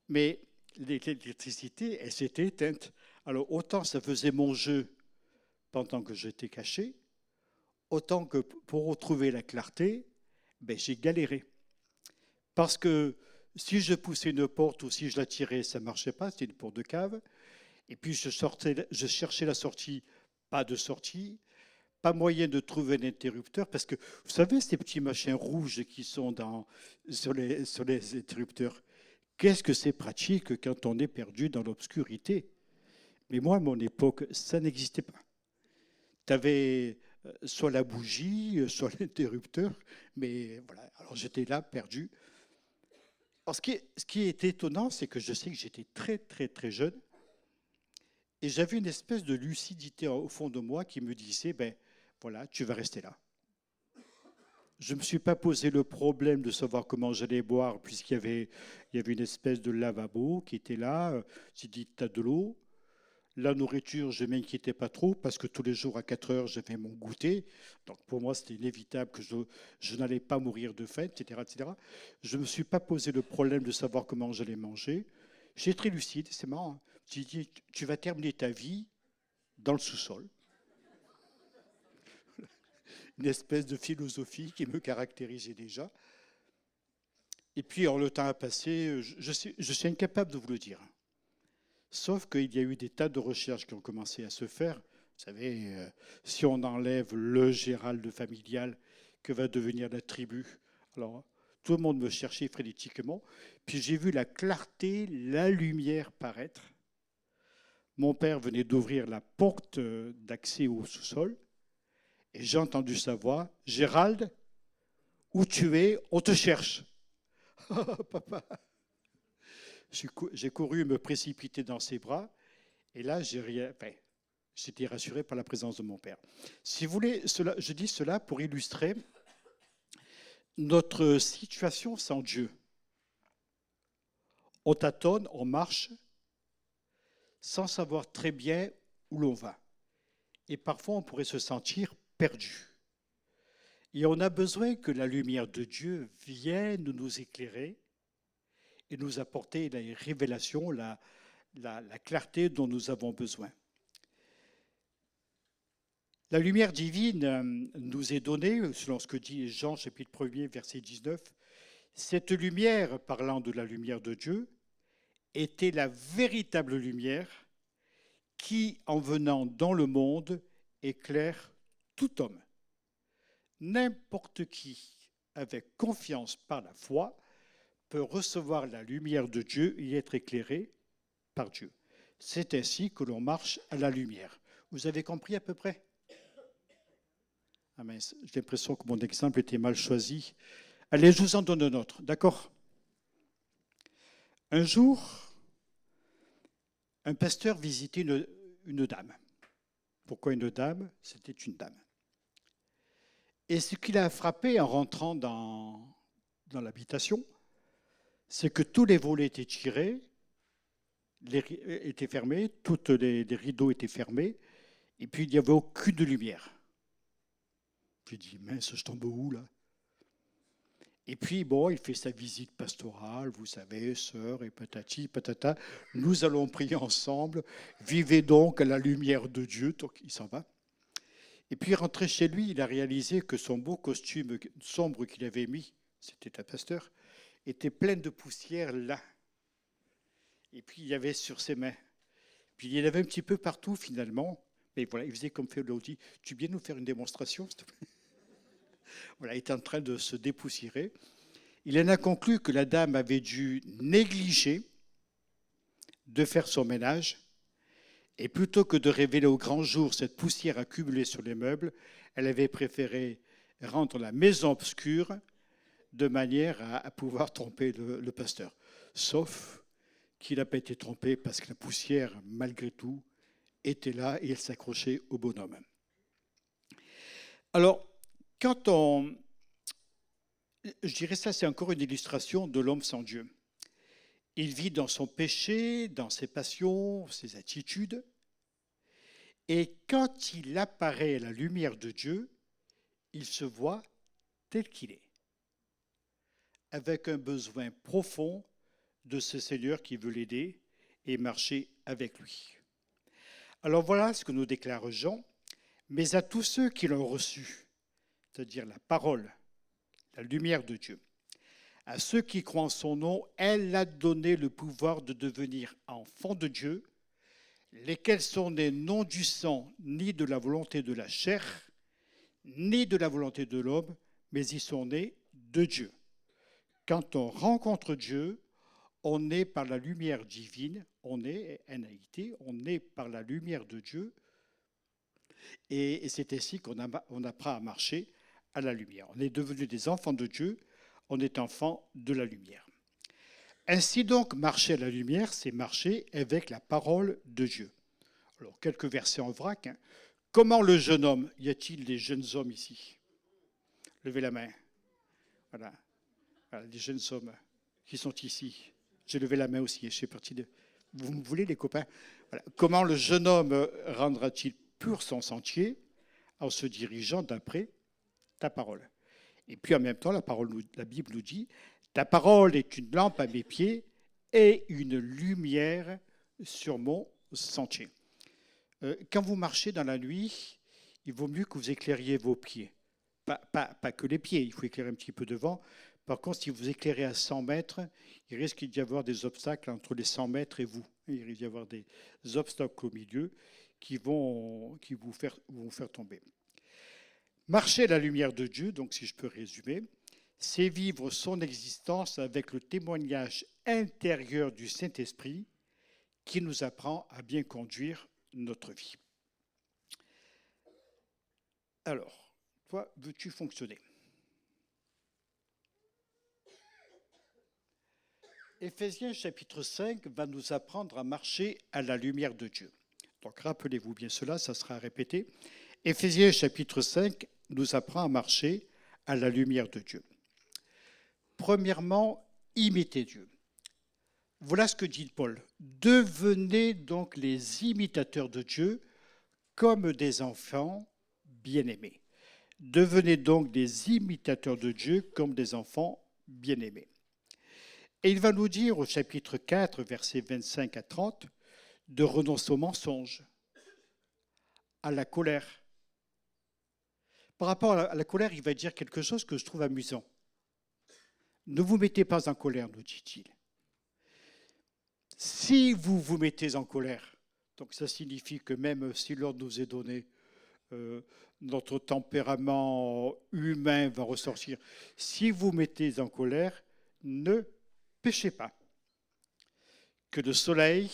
Mais l'électricité, elle s'était éteinte. Alors, autant ça faisait mon jeu pendant que j'étais caché, autant que pour retrouver la clarté, j'ai galéré. Parce que si je poussais une porte ou si je la tirais, ça ne marchait pas, c'était une porte de cave. Et puis je cherchais la sortie, pas de sortie, pas moyen de trouver un interrupteur, parce que vous savez, ces petits machins rouges qui sont sur les interrupteurs, qu'est-ce que c'est pratique quand on est perdu dans l'obscurité. Mais moi, à mon époque, ça n'existait pas. Tu avais soit la bougie, soit l'interrupteur, mais voilà, alors j'étais là, perdu. Alors, ce qui est étonnant, c'est que je sais que j'étais très, très, très jeune, et j'avais une espèce de lucidité au fond de moi qui me disait, voilà, tu vas rester là. Je ne me suis pas posé le problème de savoir comment j'allais boire, puisqu'il y avait une espèce de lavabo qui était là. J'ai dit, tu as de l'eau. La nourriture, je ne m'inquiétais pas trop, parce que tous les jours à 4 heures, j'avais mon goûter. Donc pour moi, c'était inévitable que je n'allais pas mourir de faim, etc., etc. Je ne me suis pas posé le problème de savoir comment j'allais manger. J'étais très lucide, c'est marrant. J'ai dit, tu vas terminer ta vie dans le sous-sol. Une espèce de philosophie qui me caractérisait déjà. Et puis, le temps a passé, je suis incapable de vous le dire. Sauf qu'il y a eu des tas de recherches qui ont commencé à se faire. Vous savez, si on enlève le Gérald familial, que va devenir la tribu? Alors, tout le monde me cherchait frénétiquement. Puis j'ai vu la clarté, la lumière paraître. Mon père venait d'ouvrir la porte d'accès au sous-sol. Et j'ai entendu sa voix, « Gérald, où tu es? On te cherche. » Oh, papa. J'ai couru me précipiter dans ses bras. Et là, j'étais rassuré par la présence de mon père. Si vous voulez, je dis cela pour illustrer notre situation sans Dieu. On tâtonne, on marche, sans savoir très bien où l'on va. Et parfois, on pourrait se sentir perdu. Et on a besoin que la lumière de Dieu vienne nous éclairer et nous apporter la révélation, la clarté dont nous avons besoin. La lumière divine nous est donnée, selon ce que dit Jean, chapitre 1er, verset 19. Cette lumière, parlant de la lumière de Dieu, était la véritable lumière qui, en venant dans le monde, éclaire tout homme. N'importe qui, avec confiance par la foi, peut recevoir la lumière de Dieu et être éclairé par Dieu. C'est ainsi que l'on marche à la lumière. Vous avez compris à peu près? Ah mince, j'ai l'impression que mon exemple était mal choisi. Allez, je vous en donne un autre, d'accord? Un jour, un pasteur visitait une dame. Pourquoi une dame? C'était une dame. Et ce qui l'a frappé en rentrant dans l'habitation, c'est que tous les volets étaient tirés, étaient fermés, tous les rideaux étaient fermés, et puis il n'y avait aucune lumière. J'ai dit, mince, je tombe où là? Et puis, bon, il fait sa visite pastorale, vous savez, sœur et patati, patata. Nous allons prier ensemble. Vivez donc à la lumière de Dieu. Donc, il s'en va. Et puis, rentré chez lui, il a réalisé que son beau costume sombre qu'il avait mis, c'était un pasteur, était plein de poussière là. Et puis, il y avait sur ses mains. Puis, il y en avait un petit peu partout, finalement. Mais voilà, il faisait comme Féodie. Tu viens nous faire une démonstration, s'il te plaît? Voilà, il était en train de se dépoussiérer. Il en a conclu que la dame avait dû négliger de faire son ménage. Et plutôt que de révéler au grand jour cette poussière accumulée sur les meubles, elle avait préféré rendre la maison obscure de manière à pouvoir tromper le pasteur. Sauf qu'il n'a pas été trompé parce que la poussière, malgré tout, était là et elle s'accrochait au bonhomme. Alors, je dirais ça, c'est encore une illustration de l'homme sans Dieu. Il vit dans son péché, dans ses passions, ses attitudes. Et quand il apparaît à la lumière de Dieu, il se voit tel qu'il est, avec un besoin profond de ce Seigneur qui veut l'aider et marcher avec lui. Alors voilà ce que nous déclare Jean. Mais à tous ceux qui l'ont reçu, c'est-à-dire la parole, la lumière de Dieu, à ceux qui croient en son nom, elle a donné le pouvoir de devenir enfants de Dieu, lesquels sont nés non du sang, ni de la volonté de la chair, ni de la volonté de l'homme, mais ils sont nés de Dieu. Quand on rencontre Dieu, on est par la lumière divine, on est par la lumière de Dieu, et c'est ainsi qu'on apprend à marcher à la lumière. On est devenus des enfants de Dieu, on est enfants de la lumière. Ainsi donc, marcher à la lumière, c'est marcher avec la parole de Dieu. Alors, quelques versets en vrac. Comment le jeune homme, y a-t-il des jeunes hommes ici? Levez la main. Voilà, les jeunes hommes qui sont ici. J'ai levé la main aussi, je fais partie de... Vous me voulez, les copains? Voilà. Comment le jeune homme rendra-t-il pur son sentier? En se dirigeant d'après ta parole. Et puis en même temps, la Bible nous dit, ta parole est une lampe à mes pieds et une lumière sur mon sentier. Quand vous marchez dans la nuit, il vaut mieux que vous éclairiez vos pieds. Pas que les pieds, il faut éclairer un petit peu devant. Par contre, si vous éclairez à 100 mètres, il risque d'y avoir des obstacles entre les 100 mètres et vous. Il risque d'y avoir des obstacles au milieu qui vont vous faire tomber. Marcher à la lumière de Dieu, donc si je peux résumer, c'est vivre son existence avec le témoignage intérieur du Saint-Esprit qui nous apprend à bien conduire notre vie. Alors, toi, veux-tu fonctionner? Éphésiens chapitre 5 va nous apprendre à marcher à la lumière de Dieu. Donc rappelez-vous bien cela, ça sera répété. Éphésiens chapitre 5 nous apprend à marcher à la lumière de Dieu. Premièrement, imitez Dieu. Voilà ce que dit Paul. Devenez donc les imitateurs de Dieu comme des enfants bien-aimés. Devenez donc des imitateurs de Dieu comme des enfants bien-aimés. Et il va nous dire au chapitre 4, versets 25 à 30, de renoncer au mensonge, à la colère. Par rapport à la colère, il va dire quelque chose que je trouve amusant. Ne vous mettez pas en colère, nous dit-il. Si vous vous mettez en colère, donc ça signifie que même si l'ordre nous est donné, notre tempérament humain va ressortir. Si vous mettez en colère, ne péchez pas. Que le soleil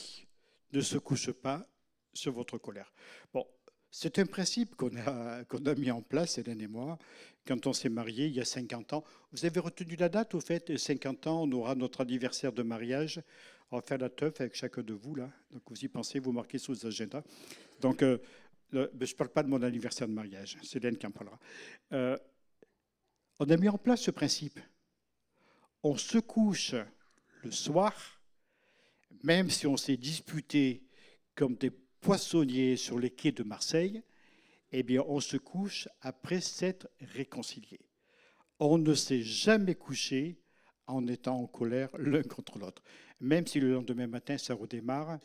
ne se couche pas sur votre colère. Bon, c'est un principe qu'on a mis en place, Hélène et moi, quand on s'est mariés il y a 50 ans. Vous avez retenu la date, au fait, 50 ans, on aura notre anniversaire de mariage. On va faire la teuf avec chacun de vous, là. Donc vous y pensez, vous marquez sur les agendas. Donc, je ne parle pas de mon anniversaire de mariage, c'est Hélène qui en parlera. On a mis en place ce principe. On se couche le soir, même si on s'est disputé comme des poissonniers sur les quais de Marseille, eh bien, on se couche après s'être réconcilié. On ne s'est jamais couché en étant en colère l'un contre l'autre. Même si le lendemain matin, ça redémarre,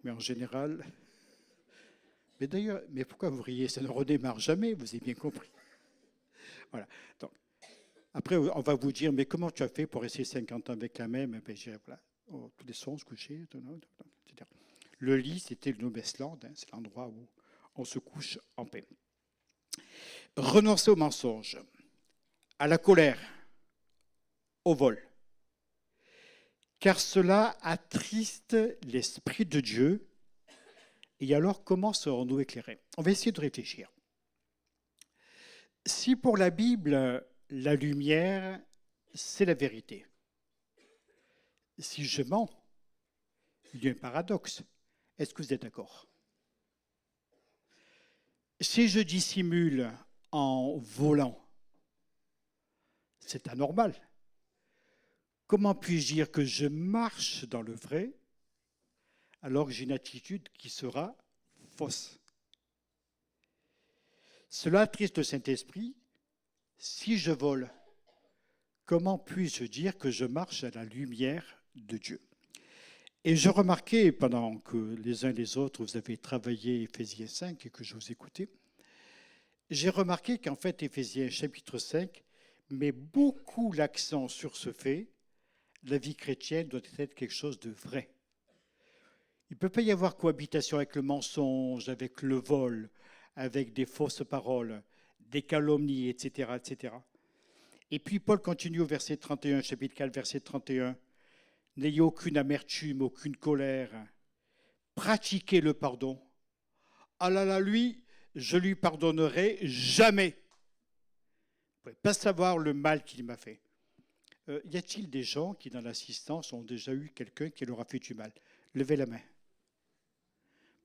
mais en général... Mais d'ailleurs, mais pourquoi vous riez? Ça ne redémarre jamais, vous avez bien compris. Voilà. Donc, après, on va vous dire, mais comment tu as fait pour rester 50 ans avec la même? Ben, voilà. Tous les soirs, on se couchait, etc. Le lit, c'était le Nobesland, hein, c'est l'endroit où on se couche en paix. Renoncer au mensonge, à la colère, au vol, car cela attriste l'Esprit de Dieu. Et alors, comment serons-nous éclairés? On va essayer de réfléchir. Si pour la Bible, la lumière, c'est la vérité, si je mens, il y a un paradoxe. Est-ce que vous êtes d'accord? Si je dissimule en volant, c'est anormal. Comment puis-je dire que je marche dans le vrai alors que j'ai une attitude qui sera fausse? Cela attriste le Saint-Esprit. Si je vole, comment puis-je dire que je marche à la lumière de Dieu? Et je remarquais, pendant que les uns et les autres, vous avez travaillé Éphésiens 5 et que je vous écoutais, j'ai remarqué qu'en fait, Éphésiens chapitre 5 met beaucoup l'accent sur ce fait. La vie chrétienne doit être quelque chose de vrai. Il ne peut pas y avoir cohabitation avec le mensonge, avec le vol, avec des fausses paroles, des calomnies, etc., etc. Et puis Paul continue au verset 31, chapitre 4, verset 31. N'ayez aucune amertume, aucune colère. Pratiquez le pardon. Ah là là, lui, je lui pardonnerai jamais. Vous ne pouvez pas savoir le mal qu'il m'a fait. Y a-t-il des gens qui, dans l'assistance, ont déjà eu quelqu'un qui leur a fait du mal? Levez la main.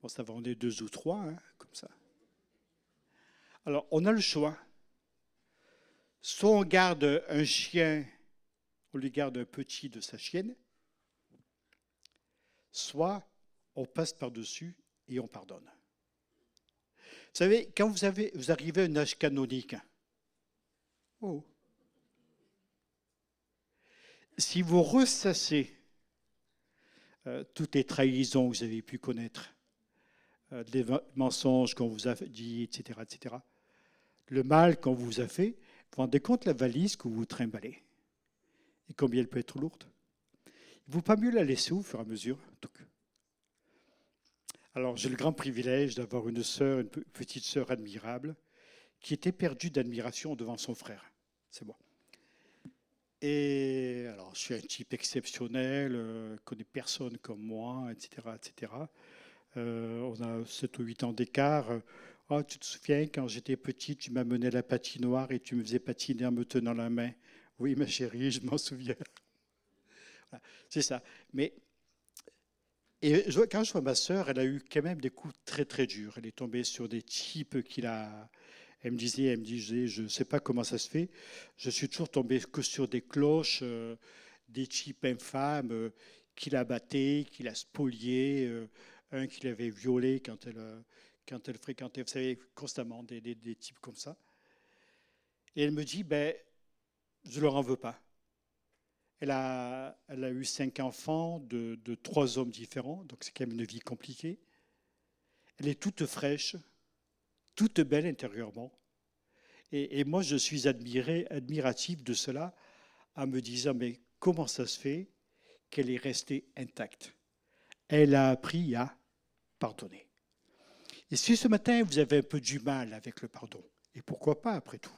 Bon, ça va en être 2 ou 3, hein, comme ça. Alors, on a le choix. Soit on garde un chien, on lui garde un petit de sa chienne, soit on passe par-dessus et on pardonne. Vous savez, quand vous arrivez à un âge canonique, si vous ressassez toutes les trahisons que vous avez pu connaître, les mensonges qu'on vous a dit, etc., etc., le mal qu'on vous a fait, vous vous rendez compte la valise que vous trimballez et combien elle peut être lourde? Il ne vaut pas mieux la laisser au fur et à mesure. Alors, j'ai le grand privilège d'avoir une petite sœur admirable, qui était perdue d'admiration devant son frère. C'est moi. Et alors, je suis un type exceptionnel, ne connais personne comme moi, etc., etc. On a 7 ou 8 ans d'écart. Oh, tu te souviens, quand j'étais petite, tu m'amenais à la patinoire et tu me faisais patiner en me tenant la main. Oui, ma chérie, je m'en souviens. Voilà, c'est ça. Mais quand je vois ma sœur, elle a eu quand même des coups très, très durs. Elle est tombée sur des types qui la... Elle me disait, je ne sais pas comment ça se fait. Je suis toujours tombé que sur des cloches, des types infâmes qui la battaient, qui la spoliaient. Un qui l'avait violée quand elle fréquentait, vous savez, constamment des types comme ça. Et elle me dit, je ne leur en veux pas. Elle a eu 5 enfants de 3 hommes différents, donc c'est quand même une vie compliquée. Elle est toute fraîche, toute belle intérieurement. Et moi, je suis admiratif de cela, en me disant, mais comment ça se fait qu'elle est restée intacte? Elle a appris à pardonner. Et si ce matin, vous avez un peu du mal avec le pardon, et pourquoi pas après tout,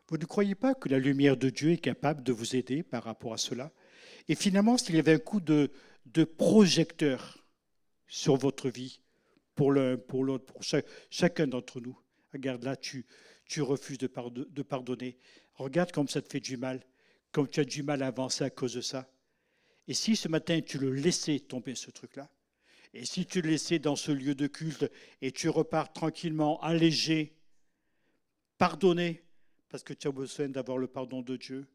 vous ne croyez pas que la lumière de Dieu est capable de vous aider par rapport à cela? Et finalement, s'il y avait un coup de projecteur sur votre vie, pour l'un, pour l'autre, pour chacun d'entre nous, regarde là, tu refuses de pardonner. Regarde comme ça te fait du mal, comme tu as du mal à avancer à cause de ça. Et si ce matin, tu le laissais tomber ce truc-là, et si tu le laissais dans ce lieu de culte, et tu repars tranquillement, allégé, pardonné, parce que tu as besoin d'avoir le pardon de Dieu,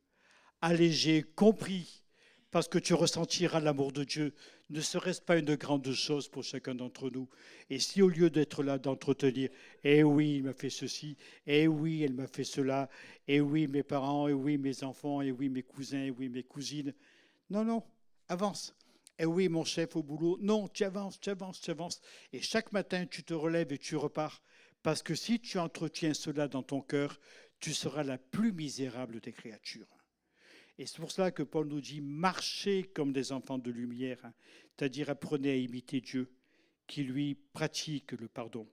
allégé, compris, parce que tu ressentiras l'amour de Dieu, ne serait-ce pas une grande chose pour chacun d'entre nous? Et si au lieu d'être là, d'entretenir, eh oui, il m'a fait ceci, eh oui, elle m'a fait cela, eh oui, mes parents, eh oui, mes enfants, eh oui, mes cousins, eh oui, mes cousines. Non, non, avance. Eh oui, mon chef au boulot. Non, tu avances, tu avances, tu avances. Et chaque matin, tu te relèves et tu repars. Parce que si tu entretiens cela dans ton cœur, tu seras la plus misérable des créatures. Et c'est pour cela que Paul nous dit, marchez comme des enfants de lumière, c'est-à-dire apprenez à imiter Dieu, qui lui pratique le pardon.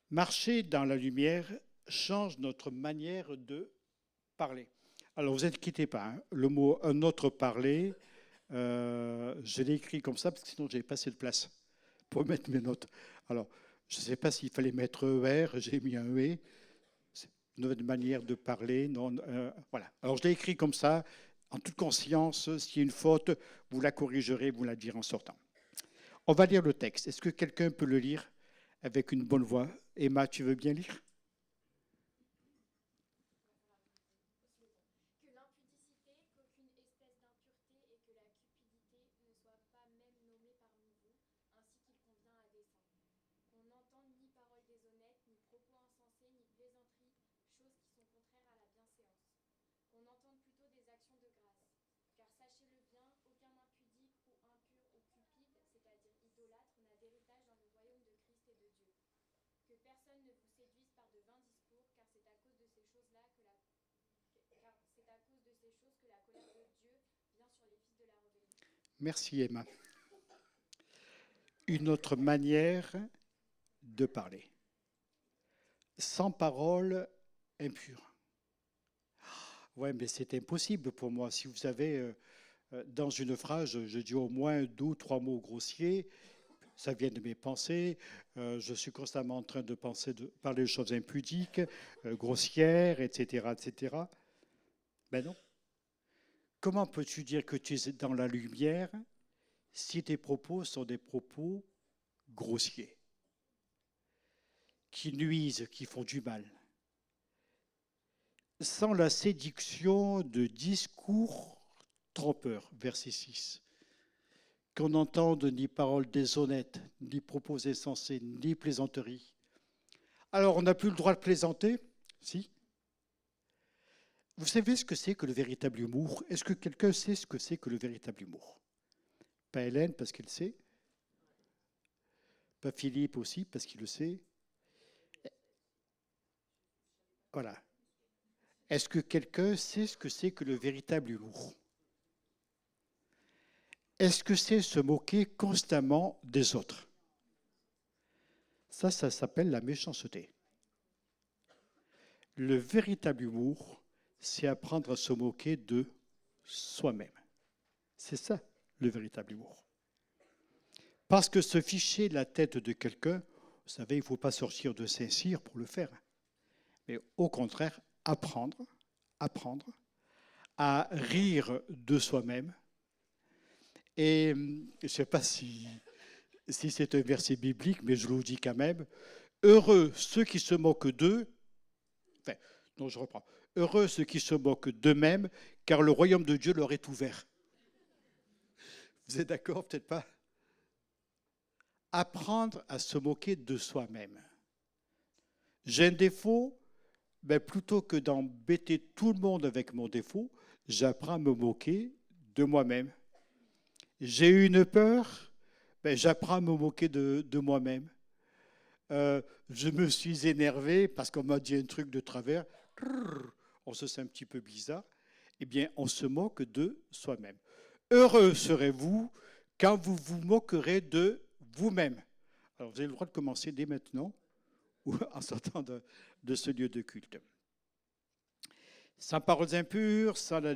Marcher dans la lumière change notre manière de parler. Alors, vous inquiétez pas, le mot « un autre parler », je l'ai écrit comme ça, parce que sinon, je n'avais pas assez de place pour mettre mes notes. Alors, je ne sais pas s'il fallait mettre ER, j'ai mis un E. C'est une nouvelle manière de parler. Non, voilà. Alors, je l'ai écrit comme ça, en toute conscience. S'il y a une faute, vous la corrigerez, vous la direz en sortant. On va lire le texte. Est-ce que quelqu'un peut le lire avec une bonne voix. Emma, tu veux bien lire? Que l'impudicité, qu'aucune espèce d'impureté et que la cupidité ne soient pas même nommées parmi vous, ainsi qu'il convient à des saints. Qu'on n'entende ni paroles déshonnêtes, ni propos insensés, ni plaisanteries, choses qui sont contraires à la bienséance. Qu'on entende plutôt des actions de grâce. Car sachez-le bien, aucun impudique ou impur ou cupide, c'est-à-dire idolâtre, n'a d'héritage dans le royaume de Christ et de Dieu. Que personne ne vous séduise par de vains discours, car c'est à cause de ces choses-là que la colère de Dieu vient sur les fils de la rébellion. Merci Emma. Une autre manière de parler. Sans parole impure. Ouais, mais c'est impossible pour moi. Si vous avez dans une phrase, je dis au moins 2 ou 3 mots grossiers, ça vient de mes pensées, je suis constamment en train de parler de choses impudiques, grossières, etc., etc. Ben non. Comment peux-tu dire que tu es dans la lumière si tes propos sont des propos grossiers, qui nuisent, qui font du mal? Sans la séduction de discours trompeurs, verset 6. Qu'on n'entende ni paroles déshonnêtes, ni propos insensés, ni plaisanteries. Alors, on n'a plus le droit de plaisanter? Si. Vous savez ce que c'est que le véritable humour? Est-ce que quelqu'un sait ce que c'est que le véritable humour? Pas Hélène, parce qu'elle sait. Pas Philippe aussi, parce qu'il le sait. Voilà. Est-ce que quelqu'un sait ce que c'est que le véritable humour? Est-ce que c'est se moquer constamment des autres? Ça s'appelle la méchanceté. Le véritable humour, c'est apprendre à se moquer de soi-même. C'est ça, le véritable humour. Parce que se ficher la tête de quelqu'un, vous savez, il ne faut pas sortir de Saint-Cyr pour le faire. Mais au contraire, apprendre à rire de soi-même. Et je ne sais pas si c'est un verset biblique, mais je le dis quand même. Heureux ceux qui se moquent d'eux, je reprends. Heureux ceux qui se moquent d'eux-mêmes, car le royaume de Dieu leur est ouvert. Vous êtes d'accord? Peut-être pas. Apprendre à se moquer de soi-même. J'ai un défaut, plutôt que d'embêter tout le monde avec mon défaut, j'apprends à me moquer de moi-même. J'ai eu une peur, j'apprends à me moquer de moi-même. Je me suis énervé parce qu'on m'a dit un truc de travers. On se sent un petit peu bizarre. Eh bien, on se moque de soi-même. Heureux serez-vous quand vous vous moquerez de vous-même. Alors, vous avez le droit de commencer dès maintenant ou en sortant de ce lieu de culte. Sans paroles impures, sans la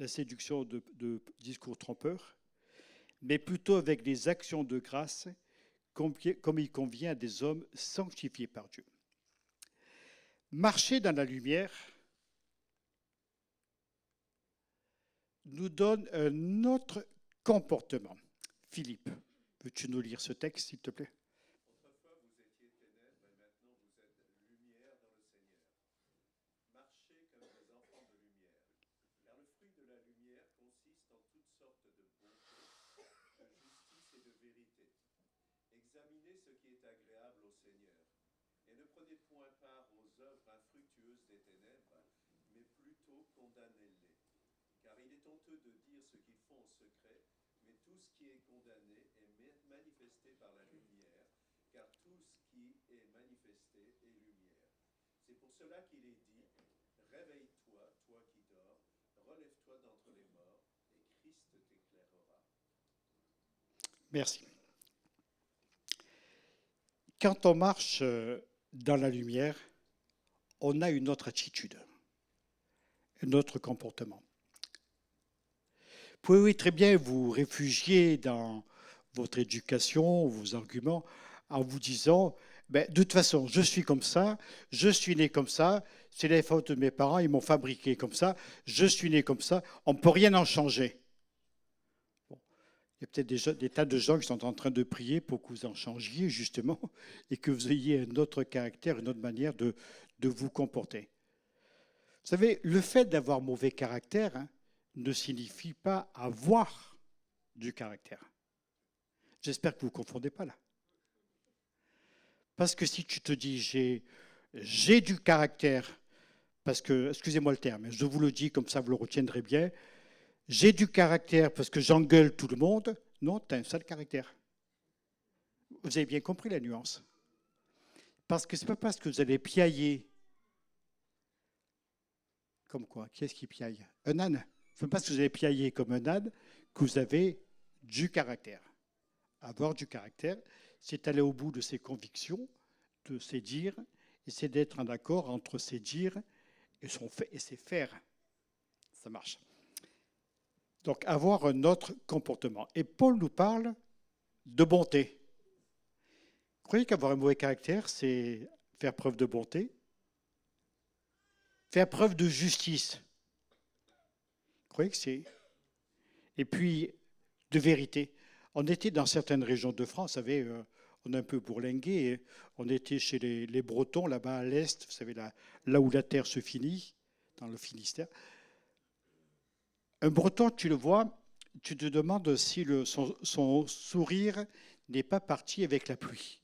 séduction de discours trompeurs, mais plutôt avec des actions de grâce, comme il convient à des hommes sanctifiés par Dieu. Marcher dans la lumière nous donne un autre comportement. Philippe, peux-tu nous lire ce texte, s'il te plaît? Autrefois, vous étiez ténèbres et maintenant vous êtes lumière dans le Seigneur. Marchez comme des enfants de lumière, car le fruit de la lumière consiste en toutes sortes de bonté, de justice et de vérité. Examinez ce qui est agréable au Seigneur, et ne prenez point part aux œuvres infructueuses des ténèbres, mais plutôt condamnez-les. Car il est honteux de dire ce qu'ils font en secret, mais tout ce qui est condamné est manifesté par la lumière, car tout ce qui est manifesté est lumière. C'est pour cela qu'il est dit, réveille-toi, toi qui dors, relève-toi d'entre les morts, et Christ t'éclairera. Merci. Quand on marche dans la lumière, on a une autre attitude, un autre comportement. Vous pouvez très bien vous réfugier dans votre éducation, vos arguments, en vous disant, de toute façon, je suis comme ça, je suis né comme ça, c'est la faute de mes parents, ils m'ont fabriqué comme ça, je suis né comme ça, on ne peut rien en changer. Bon. Il y a peut-être des tas de gens qui sont en train de prier pour que vous en changiez, justement, et que vous ayez un autre caractère, une autre manière de vous comporter. Vous savez, le fait d'avoir mauvais caractère ne signifie pas avoir du caractère. J'espère que vous ne confondez pas là. Parce que si tu te dis j'ai du caractère, parce que, excusez-moi le terme, je vous le dis comme ça vous le retiendrez bien, j'ai du caractère parce que j'engueule tout le monde, non, tu as un sale caractère. Vous avez bien compris la nuance. Parce que ce n'est pas parce que vous allez piailler. Comme quoi? Qui est-ce qui piaille? Un âne. Ce n'est pas parce que vous allez piailler comme un âne que vous avez du caractère. Avoir du caractère, c'est aller au bout de ses convictions, de ses dires, et c'est d'être en accord entre ses dires et ses faire. Ça marche. Donc, avoir un autre comportement. Et Paul nous parle de bonté. Vous croyez qu'avoir un mauvais caractère, c'est faire preuve de bonté? Faire preuve de justice. Vous croyez que c'est... Et puis, de vérité. On était dans certaines régions de France, vous savez, on a un peu bourlingué, et on était chez les Bretons, là-bas à l'est, vous savez, là où la terre se finit, dans le Finistère. Un Breton, tu le vois, tu te demandes si son sourire n'est pas parti avec la pluie.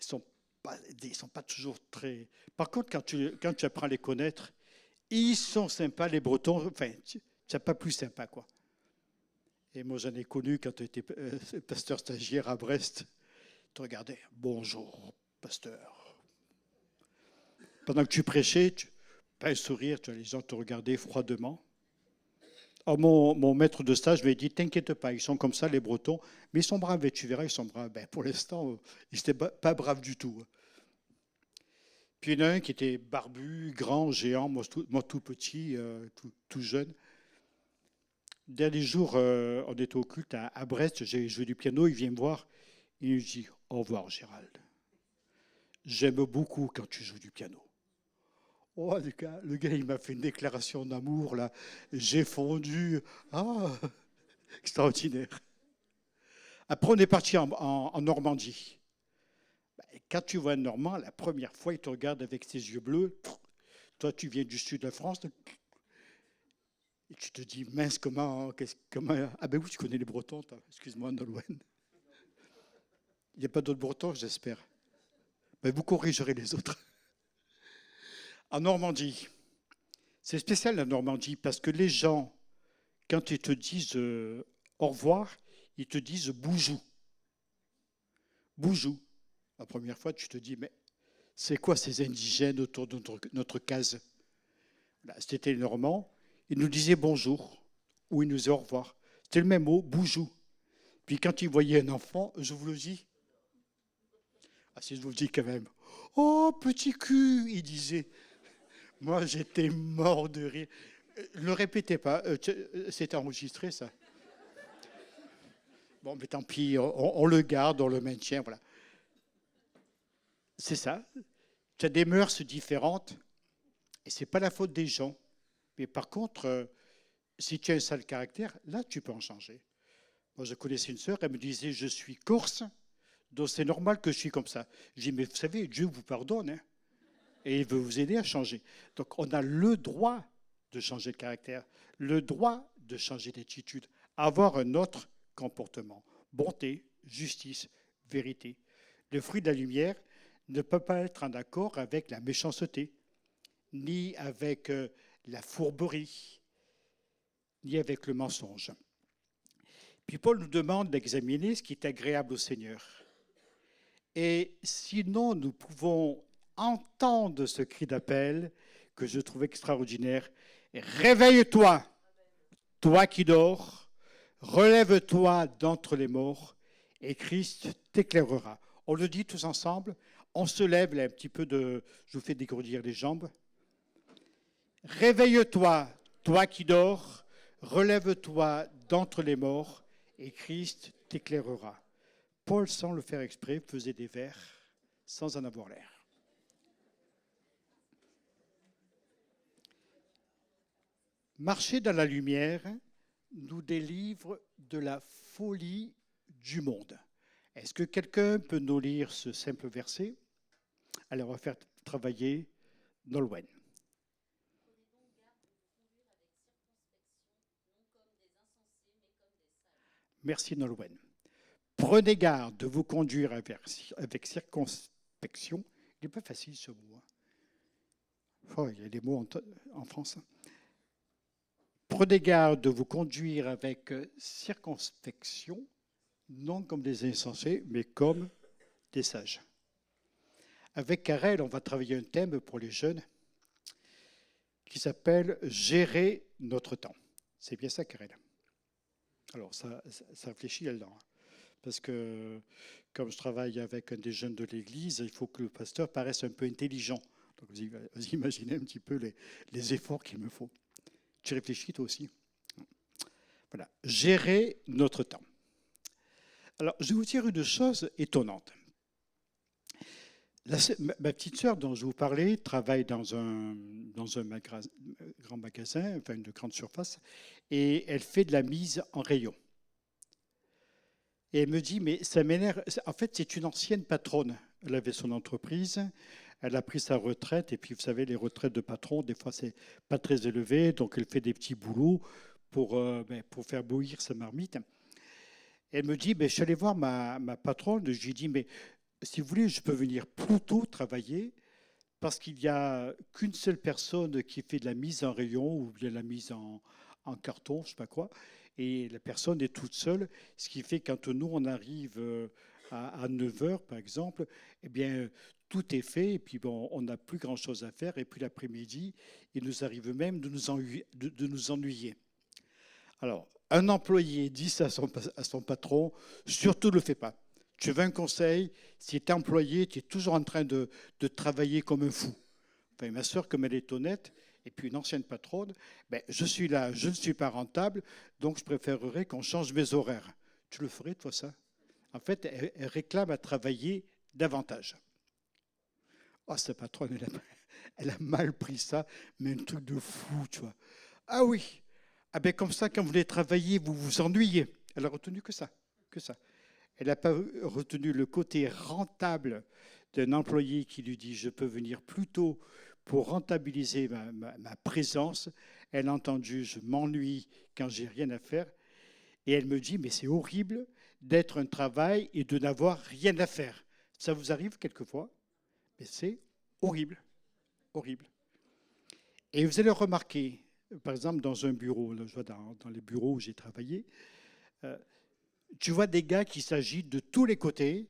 Ils ne sont pas toujours très... Par contre, quand tu apprends à les connaître, ils sont sympas, les Bretons, enfin, tu n'as pas plus sympa, quoi. Et moi, j'en ai connu quand tu étais pasteur stagiaire à Brest. Tu regardais, bonjour, pasteur. Pendant que tu prêchais, pas un sourire, les gens te regardaient froidement. Alors, mon maître de stage m'a dit, t'inquiète pas, ils sont comme ça, les Bretons, mais ils sont braves, et tu verras, ils sont braves. Ben, pour l'instant, ils n'étaient pas braves du tout. Puis il y en a un qui était barbu, grand, géant, moi tout petit, tout jeune. Dernier jour, on était au culte à Brest, j'ai joué du piano, il vient me voir, il me dit « Au revoir Gérald, j'aime beaucoup quand tu joues du piano ». Oh, le gars, il m'a fait une déclaration d'amour, là, j'ai fondu, extraordinaire. Après, on est parti en Normandie. Quand tu vois un Normand, la première fois, il te regarde avec ses yeux bleus, toi, tu viens du sud de la France, et tu te dis, mince, comment ah ben oui, tu connais les Bretons, excuse-moi, Nolwenn. Il n'y a pas d'autres Bretons, j'espère. Ben, vous corrigerez les autres. En Normandie, c'est spécial la Normandie, parce que les gens, quand ils te disent au revoir, ils te disent boujou. Boujou. La première fois, tu te dis, mais c'est quoi ces indigènes autour de notre case? C'était les Normands. Ils nous disaient bonjour, ou ils nous disaient au revoir. C'était le même mot, boujou. Puis quand ils voyaient un enfant, je vous le dis, si je vous le dis quand même, oh, petit cul, ils disaient. Moi, j'étais mort de rire. Ne le répétez pas, c'est enregistré, ça. Bon, mais tant pis, on le garde, on le maintient, voilà. C'est ça. Tu as des mœurs différentes, et ce n'est pas la faute des gens. Mais par contre, si tu as un sale caractère, là, tu peux en changer. Moi, je connaissais une sœur, elle me disait, je suis corse, donc c'est normal que je suis comme ça. Je dis, mais vous savez, Dieu vous pardonne, hein, et il veut vous aider à changer. Donc, on a le droit de changer de caractère, le droit de changer d'attitude, avoir un autre comportement. Bonté, justice, vérité. Le fruit de la lumière ne peut pas être en accord avec la méchanceté, ni avec la fourberie, ni avec le mensonge. Puis Paul nous demande d'examiner ce qui est agréable au Seigneur. Et sinon, nous pouvons entendre ce cri d'appel que je trouve extraordinaire. Réveille-toi, toi qui dors, relève-toi d'entre les morts, et Christ t'éclairera. On le dit tous ensemble, on se lève là, un petit peu je vous fais dégourdir les jambes. Réveille-toi, toi qui dors, relève-toi d'entre les morts, et Christ t'éclairera. Paul, sans le faire exprès, faisait des vers sans en avoir l'air. Marcher dans la lumière nous délivre de la folie du monde. Est-ce que quelqu'un peut nous lire ce simple verset? Allez, on va faire travailler Nolwenn. Merci Nolwenn. Prenez garde de vous conduire avec circonspection. Il n'est pas facile ce mot. Oh, il y a des mots en France. Prenez garde de vous conduire avec circonspection, non comme des insensés, mais comme des sages. Avec Karel, on va travailler un thème pour les jeunes qui s'appelle « Gérer notre temps ». C'est bien ça, Karel? Alors, ça réfléchit là-dedans. Parce que, comme je travaille avec un des jeunes de l'Église, il faut que le pasteur paraisse un peu intelligent. Donc, vous imaginez un petit peu les efforts qu'il me faut. Tu réfléchis toi aussi? Voilà. Gérer notre temps. Alors, je vais vous dire une chose étonnante. Ma petite sœur dont je vous parlais travaille dans un grand magasin, enfin une grande surface, et elle fait de la mise en rayon. Et elle me dit, mais ça m'énerve. En fait, c'est une ancienne patronne. Elle avait son entreprise, elle a pris sa retraite, et puis vous savez, les retraites de patron, des fois, c'est pas très élevé, donc elle fait des petits boulots pour faire bouillir sa marmite. Et elle me dit, je suis allé voir ma patronne, je lui ai dit, mais si vous voulez, je peux venir plus tôt travailler, parce qu'il n'y a qu'une seule personne qui fait de la mise en rayon ou bien la mise en carton, je ne sais pas quoi, et la personne est toute seule, ce qui fait que quand nous, on arrive à 9 heures, par exemple, eh bien, tout est fait, et puis bon, on n'a plus grand-chose à faire, et puis l'après-midi, il nous arrive même de nous ennuyer. Alors, un employé dit ça à son patron, surtout ne le fais pas. Tu veux un conseil? Si tu es employé, tu es toujours en train de travailler comme un fou. Enfin, ma soeur, comme elle est honnête, et puis une ancienne patronne, je suis là, je ne suis pas rentable, donc je préférerais qu'on change mes horaires. Tu le ferais, toi, ça? En fait, elle réclame à travailler davantage. Oh, cette patronne, elle a mal pris ça, mais un truc de fou, tu vois. Ah oui, comme ça, quand vous voulez travailler, vous vous ennuyez. Elle a retenu que ça. Elle n'a pas retenu le côté rentable d'un employé qui lui dit « je peux venir plus tôt pour rentabiliser ma présence ». Elle a entendu « je m'ennuie quand j'ai rien à faire ». Et elle me dit « mais c'est horrible d'être un travail et de n'avoir rien à faire ». Ça vous arrive quelquefois? Mais c'est horrible, horrible. Et vous allez remarquer, par exemple dans un bureau, là, je vois dans les bureaux où j'ai travaillé, tu vois des gars qui s'agitent de tous les côtés,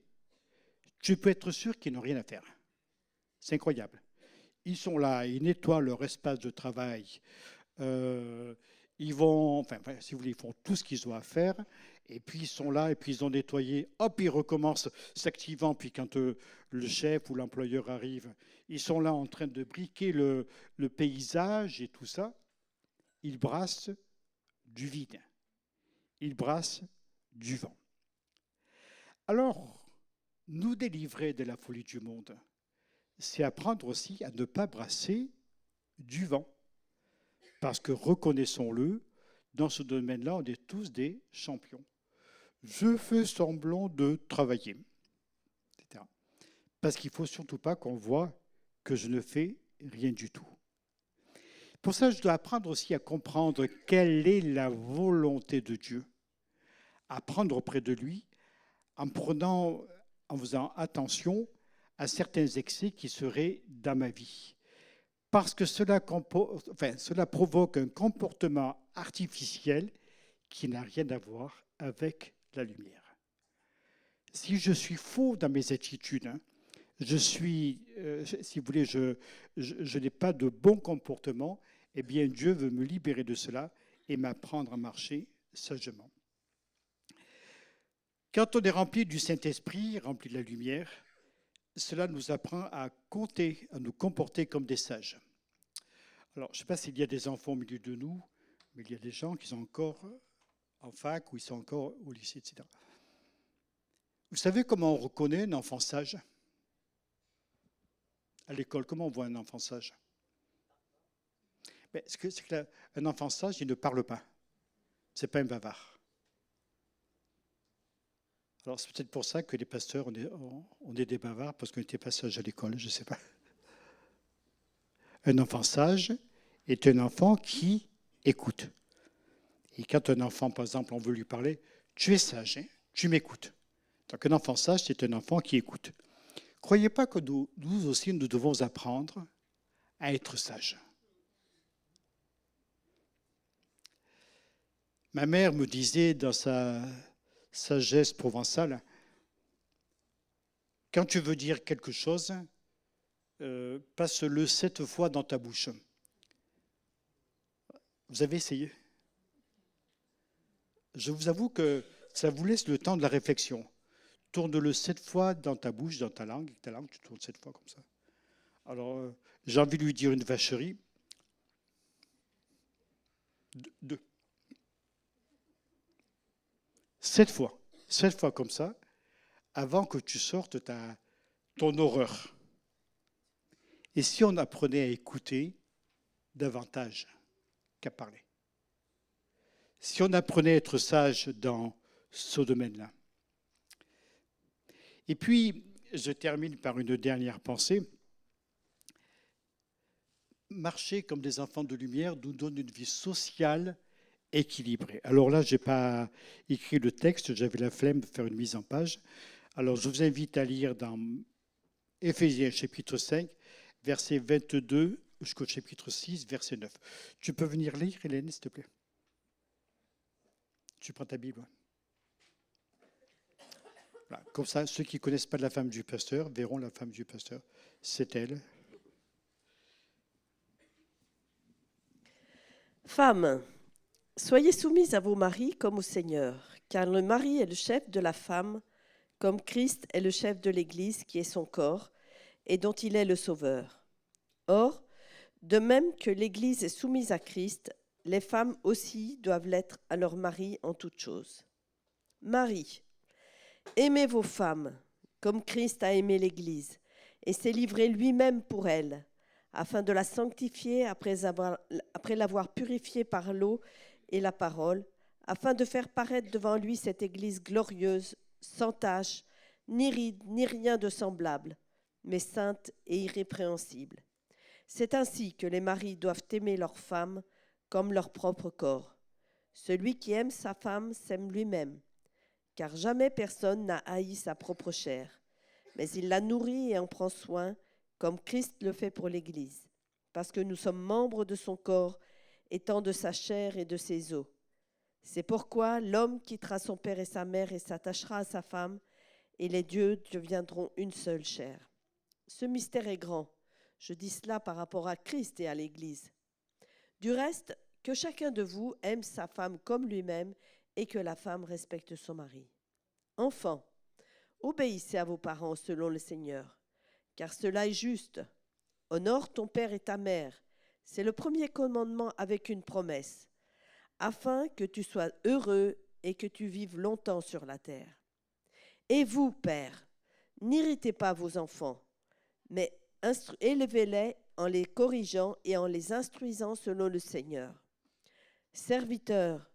tu peux être sûr qu'ils n'ont rien à faire. C'est incroyable. Ils sont là, ils nettoient leur espace de travail, ils vont, si vous voulez, ils font tout ce qu'ils ont à faire, et puis ils sont là, et puis ils ont nettoyé, hop, ils recommencent s'activant, puis quand le chef ou l'employeur arrive, ils sont là en train de briquer le paysage et tout ça. Ils brassent du vide. Ils brassent du vent. Alors, nous délivrer de la folie du monde, c'est apprendre aussi à ne pas brasser du vent. Parce que, reconnaissons-le, dans ce domaine-là, on est tous des champions. Je fais semblant de travailler, etc. Parce qu'il ne faut surtout pas qu'on voit que je ne fais rien du tout. Pour ça, je dois apprendre aussi à comprendre quelle est la volonté de Dieu. Apprendre auprès de lui en faisant attention à certains excès qui seraient dans ma vie. Parce que cela provoque un comportement artificiel qui n'a rien à voir avec la lumière. Si je suis faux dans mes attitudes, si vous voulez, je n'ai pas de bon comportement, eh bien Dieu veut me libérer de cela et m'apprendre à marcher sagement. Quand on est rempli du Saint-Esprit, rempli de la lumière, cela nous apprend à compter, à nous comporter comme des sages. Alors, je ne sais pas s'il y a des enfants au milieu de nous, mais il y a des gens qui sont encore en fac ou ils sont encore au lycée, etc. Vous savez comment on reconnaît un enfant sage? À l'école, comment on voit un enfant sage? C'est qu'un enfant sage, il ne parle pas. Ce n'est pas un bavard. Alors, c'est peut-être pour ça que les pasteurs, on est des bavards, parce qu'on n'était pas sages à l'école, je ne sais pas. Un enfant sage est un enfant qui écoute. Et quand un enfant, par exemple, on veut lui parler, tu es sage, hein, tu m'écoutes. Donc, un enfant sage, c'est un enfant qui écoute. Croyez pas que nous aussi, nous devons apprendre à être sages. Ma mère me disait dans sa sagesse provençale, quand tu veux dire quelque chose, passe-le 7 fois dans ta bouche. Vous avez essayé? Je vous avoue que ça vous laisse le temps de la réflexion. Tourne-le 7 fois dans ta bouche, dans ta langue. Ta langue, tu tournes 7 fois comme ça. Alors, j'ai envie de lui dire une vacherie. 2. 7 fois. 7 fois comme ça, avant que tu sortes ton horreur. Et si on apprenait à écouter davantage qu'à parler? Si on apprenait à être sage dans ce domaine-là. Et puis, je termine par une dernière pensée. Marcher comme des enfants de lumière nous donne une vie sociale équilibrée. Alors là, je n'ai pas écrit le texte, j'avais la flemme de faire une mise en page. Alors, je vous invite à lire dans Éphésiens chapitre 5, verset 22 jusqu'au chapitre 6, verset 9. Tu peux venir lire, Hélène, s'il te plaît? Tu prends ta Bible. Voilà. Comme ça, ceux qui ne connaissent pas la femme du pasteur verront la femme du pasteur. C'est elle. Femmes, soyez soumises à vos maris comme au Seigneur, car le mari est le chef de la femme, comme Christ est le chef de l'Église qui est son corps et dont il est le sauveur. Or, de même que l'Église est soumise à Christ, les femmes aussi doivent l'être à leur mari en toutes choses. Maris, aimez vos femmes, comme Christ a aimé l'Église, et s'est livré lui-même pour elle, afin de la sanctifier après l'avoir purifiée par l'eau et la parole, afin de faire paraître devant lui cette Église glorieuse, sans tache, ni ride, ni rien de semblable, mais sainte et irrépréhensible. C'est ainsi que les maris doivent aimer leurs femmes comme leur propre corps. Celui qui aime sa femme s'aime lui-même, car jamais personne n'a haï sa propre chair, mais il la nourrit et en prend soin, comme Christ le fait pour l'Église, parce que nous sommes membres de son corps, étant de sa chair et de ses os. C'est pourquoi l'homme quittera son père et sa mère et s'attachera à sa femme, et les deux deviendront une seule chair. Ce mystère est grand. Je dis cela par rapport à Christ et à l'Église. Du reste, que chacun de vous aime sa femme comme lui-même et que la femme respecte son mari. Enfants, obéissez à vos parents selon le Seigneur, car cela est juste. Honore ton père et ta mère. C'est le premier commandement avec une promesse, afin que tu sois heureux et que tu vives longtemps sur la terre. Et vous, pères, n'irritez pas vos enfants, mais élevez-les en les corrigeant et en les instruisant selon le Seigneur. Serviteurs,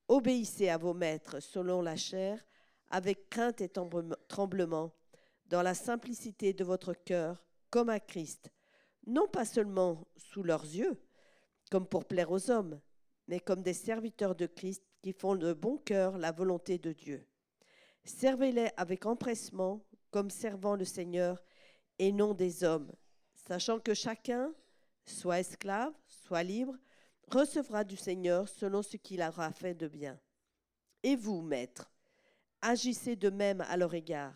obéissez à vos maîtres selon la chair, avec crainte et tremblement, dans la simplicité de votre cœur, comme à Christ, non pas seulement sous leurs yeux, comme pour plaire aux hommes, mais comme des serviteurs de Christ qui font de bon cœur la volonté de Dieu. Servez-les avec empressement, comme servant le Seigneur, et non des hommes, sachant que chacun, soit esclave, soit libre, recevra du Seigneur selon ce qu'il aura fait de bien. Et vous, maîtres, agissez de même à leur égard,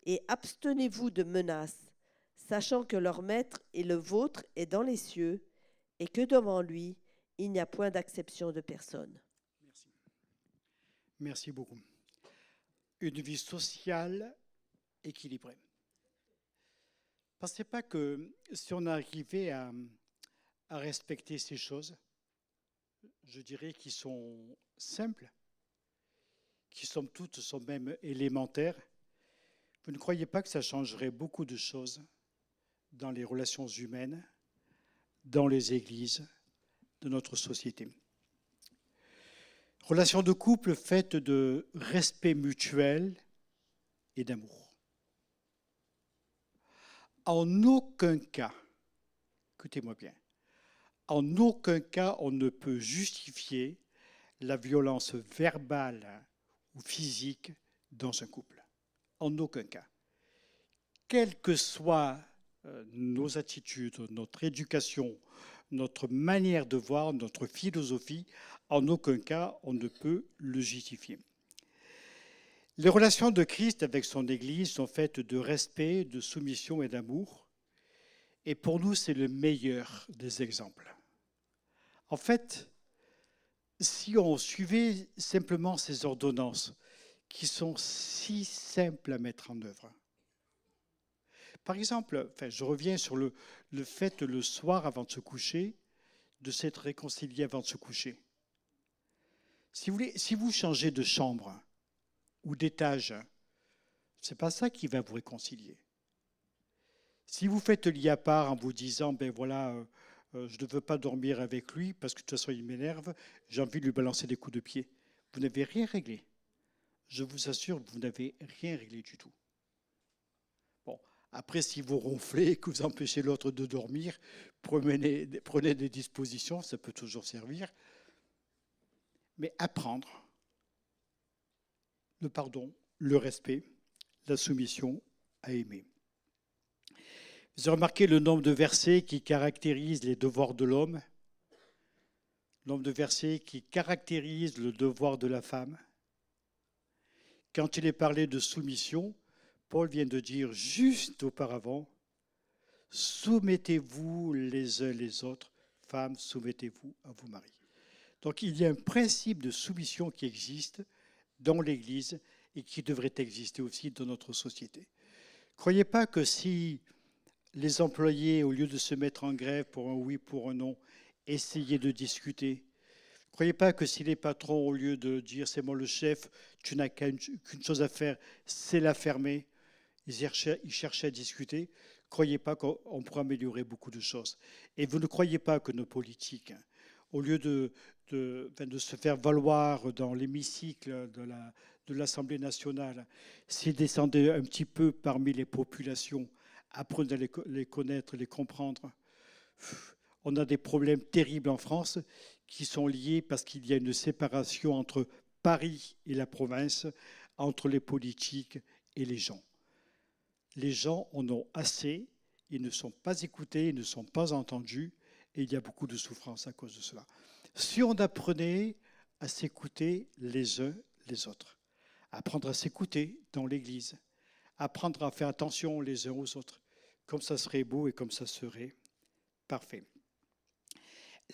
et abstenez-vous de menaces, sachant que leur maître et le vôtre est dans les cieux, et que devant lui, il n'y a point d'acception de personne. Merci. Merci beaucoup. Une vie sociale équilibrée. Pensez pas que si on arrivait à respecter ces choses, je dirais qui sont simples, qui somme toute sont même élémentaires, vous ne croyez pas que ça changerait beaucoup de choses dans les relations humaines, dans les églises, de notre société? Relations de couple faites de respect mutuel et d'amour. En aucun cas, écoutez-moi bien, en aucun cas on ne peut justifier la violence verbale ou physique dans un couple. En aucun cas. Quelles que soient nos attitudes, notre éducation, notre manière de voir, notre philosophie, en aucun cas on ne peut le justifier. Les relations de Christ avec son Église sont faites de respect, de soumission et d'amour. Et pour nous, c'est le meilleur des exemples. En fait, si on suivait simplement ces ordonnances, qui sont si simples à mettre en œuvre. Par exemple, je reviens sur le fait le soir avant de se coucher, de s'être réconcilié avant de se coucher. Si vous changez de chambre ou d'étage, ce n'est pas ça qui va vous réconcilier. Si vous faites lit à part en vous disant, je ne veux pas dormir avec lui parce que de toute façon il m'énerve, j'ai envie de lui balancer des coups de pied, vous n'avez rien réglé. Je vous assure, vous n'avez rien réglé du tout. Bon, après, si vous ronflez et que vous empêchez l'autre de dormir, prenez des dispositions, ça peut toujours servir. Mais apprendre le pardon, le respect, la soumission à aimer. Vous avez remarqué le nombre de versets qui caractérisent les devoirs de l'homme, le nombre de versets qui caractérisent le devoir de la femme. Quand il est parlé de soumission, Paul vient de dire juste auparavant, soumettez-vous les uns les autres, femmes, soumettez-vous à vos maris. Donc il y a un principe de soumission qui existe dans l'Église et qui devrait exister aussi dans notre société. Ne croyez pas que si les employés, au lieu de se mettre en grève pour un oui, pour un non, essayaient de discuter, ne croyez pas que si les patrons, au lieu de dire c'est moi le chef, tu n'as qu'une chose à faire, c'est la fermer, ils cherchaient à discuter, ne croyez pas qu'on pourra améliorer beaucoup de choses. Et vous ne croyez pas que nos politiques, au lieu de se faire valoir dans l'hémicycle de l'Assemblée nationale, s'ils descendaient un petit peu parmi les populations, apprenaient à les connaître, les comprendre. On a des problèmes terribles en France qui sont liés parce qu'il y a une séparation entre Paris et la province, entre les politiques et les gens. Les gens en ont assez, ils ne sont pas écoutés, ils ne sont pas entendus, et il y a beaucoup de souffrance à cause de cela. Si on apprenait à s'écouter les uns les autres, apprendre à s'écouter dans l'Église, apprendre à faire attention les uns aux autres, comme ça serait beau et comme ça serait parfait.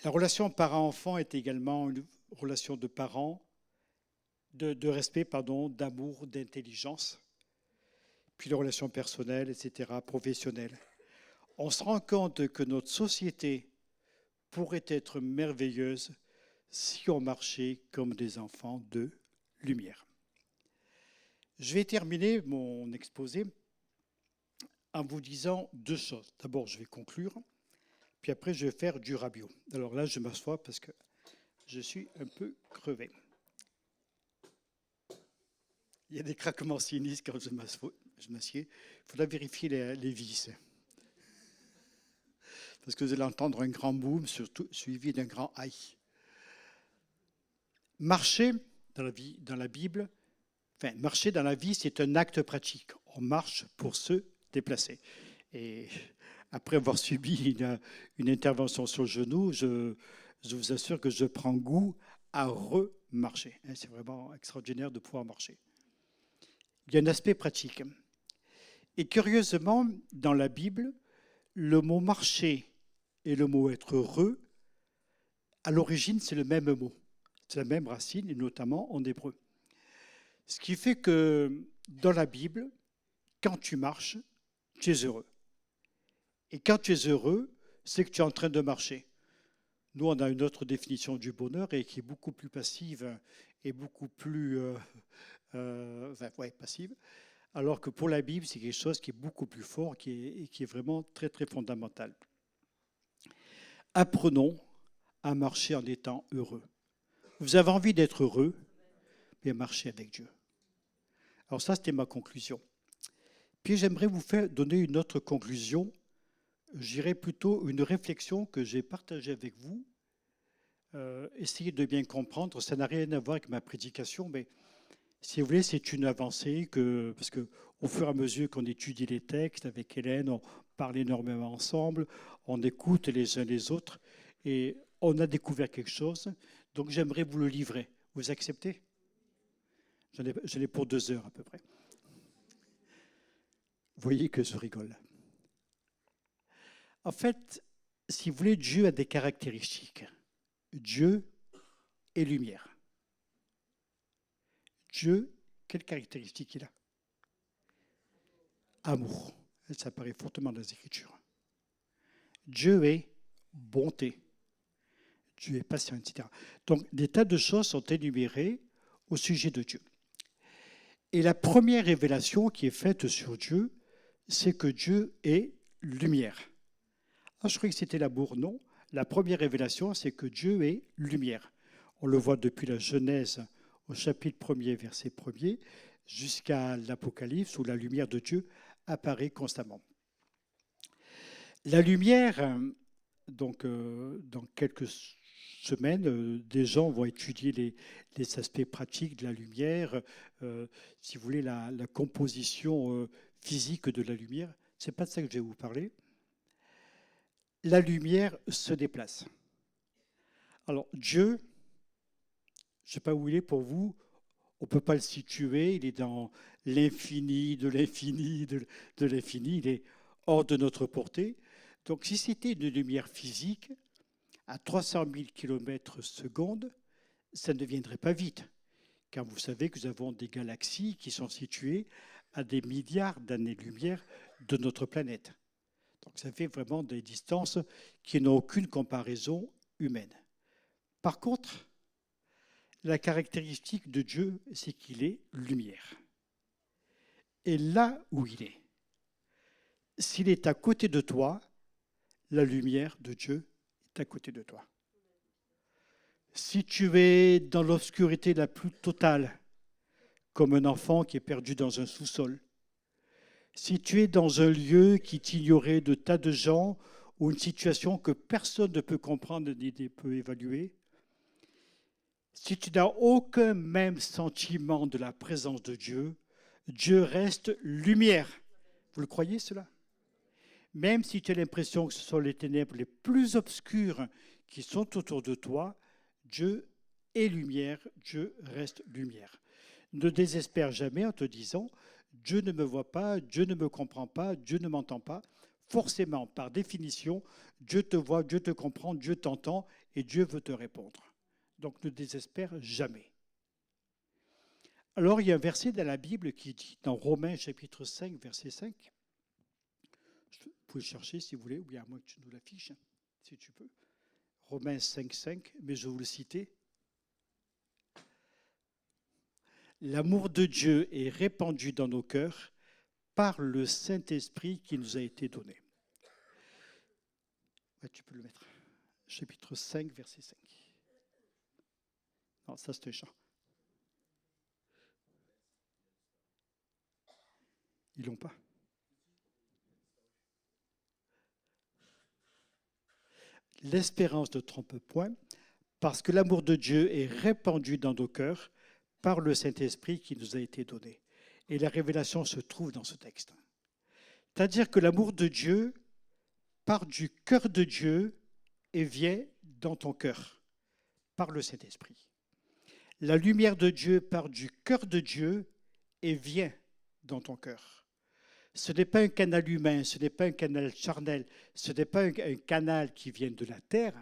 La relation parent-enfant est également une relation de parents, de respect, d'amour, d'intelligence, puis les relations personnelles, etc., professionnelles. On se rend compte que notre société pourrait être merveilleuse si on marchait comme des enfants de lumière. Je vais terminer mon exposé en vous disant deux choses. D'abord, je vais conclure, puis après, je vais faire du rabio. Alors là, je m'assois parce que je suis un peu crevé. Il y a des craquements sinistres quand je m'assieds. Il faudra vérifier les vis. Parce que vous allez entendre un grand boom, surtout suivi d'un grand aïe. Marcher dans la Bible, marcher dans la vie, c'est un acte pratique. On marche pour se déplacer. Et après avoir subi une intervention sur le genou, je vous assure que je prends goût à remarcher. C'est vraiment extraordinaire de pouvoir marcher. Il y a un aspect pratique. Et curieusement, dans la Bible, le mot marcher et le mot être heureux, à l'origine, c'est le même mot. C'est la même racine, et notamment en hébreu. Ce qui fait que dans la Bible, quand tu marches, tu es heureux. Et quand tu es heureux, c'est que tu es en train de marcher. Nous, on a une autre définition du bonheur et qui est beaucoup plus passive et beaucoup plus passive. Alors que pour la Bible, c'est quelque chose qui est beaucoup plus fort et qui est vraiment très, très fondamental. Apprenons à marcher en étant heureux. Vous avez envie d'être heureux, mais marchez avec Dieu. Alors ça, c'était ma conclusion. Puis j'aimerais vous faire donner une autre conclusion, je dirais plutôt une réflexion que j'ai partagée avec vous. Essayez de bien comprendre, ça n'a rien à voir avec ma prédication, mais si vous voulez, c'est une avancée parce que au fur et à mesure qu'on étudie les textes avec Hélène, on parle énormément ensemble, on écoute les uns les autres et on a découvert quelque chose. Donc j'aimerais vous le livrer. Vous acceptez? J'en ai pour 2 heures à peu près. Vous voyez que je rigole. En fait, si vous voulez, Dieu a des caractéristiques. Dieu est lumière. Dieu, quelle caractéristique il a? Amour. Ça apparaît fortement dans les Écritures. Dieu est bonté. Dieu est patient, etc. Donc, des tas de choses sont énumérées au sujet de Dieu. Et la première révélation qui est faite sur Dieu, c'est que Dieu est lumière. Ah, je croyais que c'était l'amour, non. La première révélation, c'est que Dieu est lumière. On le voit depuis la Genèse au chapitre 1er, verset 1er, jusqu'à l'Apocalypse, où la lumière de Dieu apparaît constamment. La lumière, donc, dans quelques semaines, des gens vont étudier les aspects pratiques de la lumière, si vous voulez, la composition physique de la lumière. Ce n'est pas de ça que je vais vous parler. La lumière se déplace. Alors, Dieu, je ne sais pas où il est pour vous, on ne peut pas le situer, il est dans l'infini, de l'infini, de l'infini, il est hors de notre portée. Donc, si c'était une lumière physique, à 300 000 km/s, ça ne viendrait pas vite, car vous savez que nous avons des galaxies qui sont situées à des milliards d'années-lumière de notre planète. Donc ça fait vraiment des distances qui n'ont aucune comparaison humaine. Par contre, la caractéristique de Dieu, c'est qu'il est lumière. Et là où il est, s'il est à côté de toi, la lumière de Dieu est à côté de toi. Si tu es dans l'obscurité la plus totale, comme un enfant qui est perdu dans un sous-sol, si tu es dans un lieu qui t'ignorait de tas de gens ou une situation que personne ne peut comprendre ni ne peut évaluer, si tu n'as aucun même sentiment de la présence de Dieu, Dieu reste lumière. Vous le croyez cela? Même si tu as l'impression que ce sont les ténèbres les plus obscures qui sont autour de toi, Dieu est lumière, Dieu reste lumière. Ne désespère jamais en te disant « Dieu ne me voit pas, Dieu ne me comprend pas, Dieu ne m'entend pas ». Forcément, par définition, Dieu te voit, Dieu te comprend, Dieu t'entend et Dieu veut te répondre. Donc ne désespère jamais. Alors il y a un verset dans la Bible qui dit, dans Romains chapitre 5, verset 5, vous pouvez le chercher si vous voulez, ou bien à moins que tu nous l'affiches, si tu peux. Romains 5, 5, mais je vais vous le citer. L'amour de Dieu est répandu dans nos cœurs par le Saint-Esprit qui nous a été donné. Ouais, tu peux le mettre. Chapitre 5, verset 5. Non, ça c'est un chant. Ils l'ont pas. L'espérance ne trompe point, parce que l'amour de Dieu est répandu dans nos cœurs par le Saint-Esprit qui nous a été donné. Et la révélation se trouve dans ce texte. C'est-à-dire que l'amour de Dieu part du cœur de Dieu et vient dans ton cœur, par le Saint-Esprit. La lumière de Dieu part du cœur de Dieu et vient dans ton cœur. Ce n'est pas un canal humain, ce n'est pas un canal charnel, ce n'est pas un canal qui vient de la terre,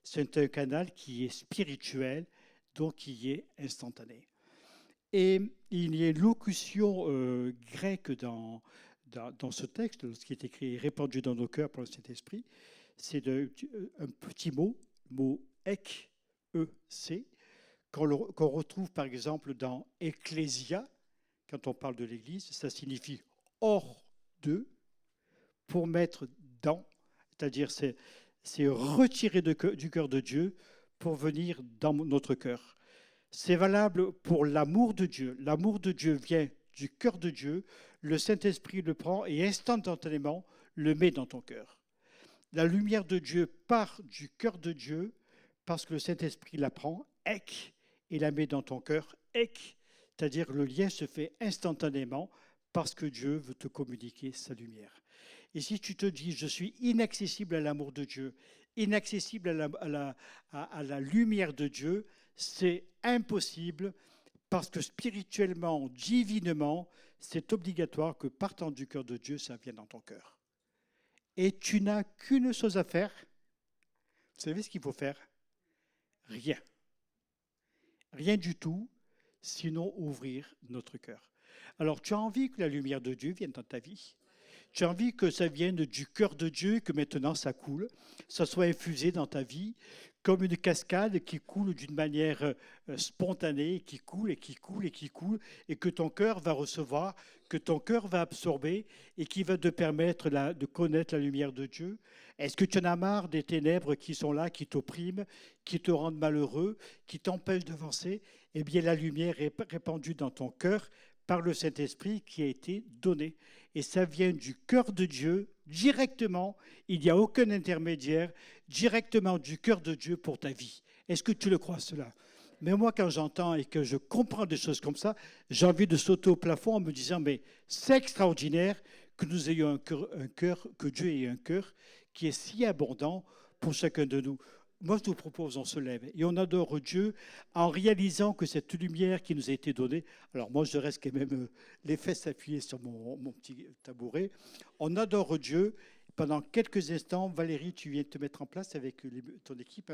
c'est un canal qui est spirituel, donc qui est instantané. Et il y a une locution grecque dans ce texte, lorsqu'il est écrit « répandu dans nos cœurs par le Saint-Esprit », c'est un petit mot ek, E-C, qu'on retrouve par exemple dans Ecclésia, quand on parle de l'Église, ça signifie hors de, pour mettre dans, c'est-à-dire c'est retiré du cœur de Dieu pour venir dans notre cœur. C'est valable pour l'amour de Dieu. L'amour de Dieu vient du cœur de Dieu, le Saint-Esprit le prend et instantanément le met dans ton cœur. La lumière de Dieu part du cœur de Dieu parce que le Saint-Esprit la prend, et la met dans ton cœur, c'est-à-dire le lien se fait instantanément parce que Dieu veut te communiquer sa lumière. Et si tu te dis, je suis inaccessible à l'amour de Dieu, inaccessible à la lumière de Dieu, c'est impossible parce que spirituellement, divinement, c'est obligatoire que partant du cœur de Dieu, ça vienne dans ton cœur. Et tu n'as qu'une chose à faire. Vous savez ce qu'il faut faire? Rien. Rien du tout, sinon ouvrir notre cœur. Alors, tu as envie que la lumière de Dieu vienne dans ta vie. Tu as envie que ça vienne du cœur de Dieu, que maintenant ça coule, ça soit infusé dans ta vie, comme une cascade qui coule d'une manière spontanée, qui coule et qui coule et qui coule, et que ton cœur va recevoir, que ton cœur va absorber, et qui va te permettre de connaître la lumière de Dieu. Est-ce que tu en as marre des ténèbres qui sont là, qui t'oppriment, qui te rendent malheureux, qui t'empêchent d'avancer? Eh bien, la lumière est répandue dans ton cœur par le Saint-Esprit qui a été donné. Et ça vient du cœur de Dieu, directement, il n'y a aucun intermédiaire, directement du cœur de Dieu pour ta vie. Est-ce que tu le crois, cela? Mais moi, quand j'entends et que je comprends des choses comme ça, j'ai envie de sauter au plafond en me disant, mais c'est extraordinaire que nous ayons un cœur, que Dieu ait un cœur qui est si abondant pour chacun de nous. Moi, je vous propose, on se lève et on adore Dieu en réalisant que cette lumière qui nous a été donnée, alors moi, je reste quand même les fesses appuyées sur mon petit tabouret, on adore Dieu. Pendant quelques instants, Valérie, tu viens de te mettre en place avec ton équipe.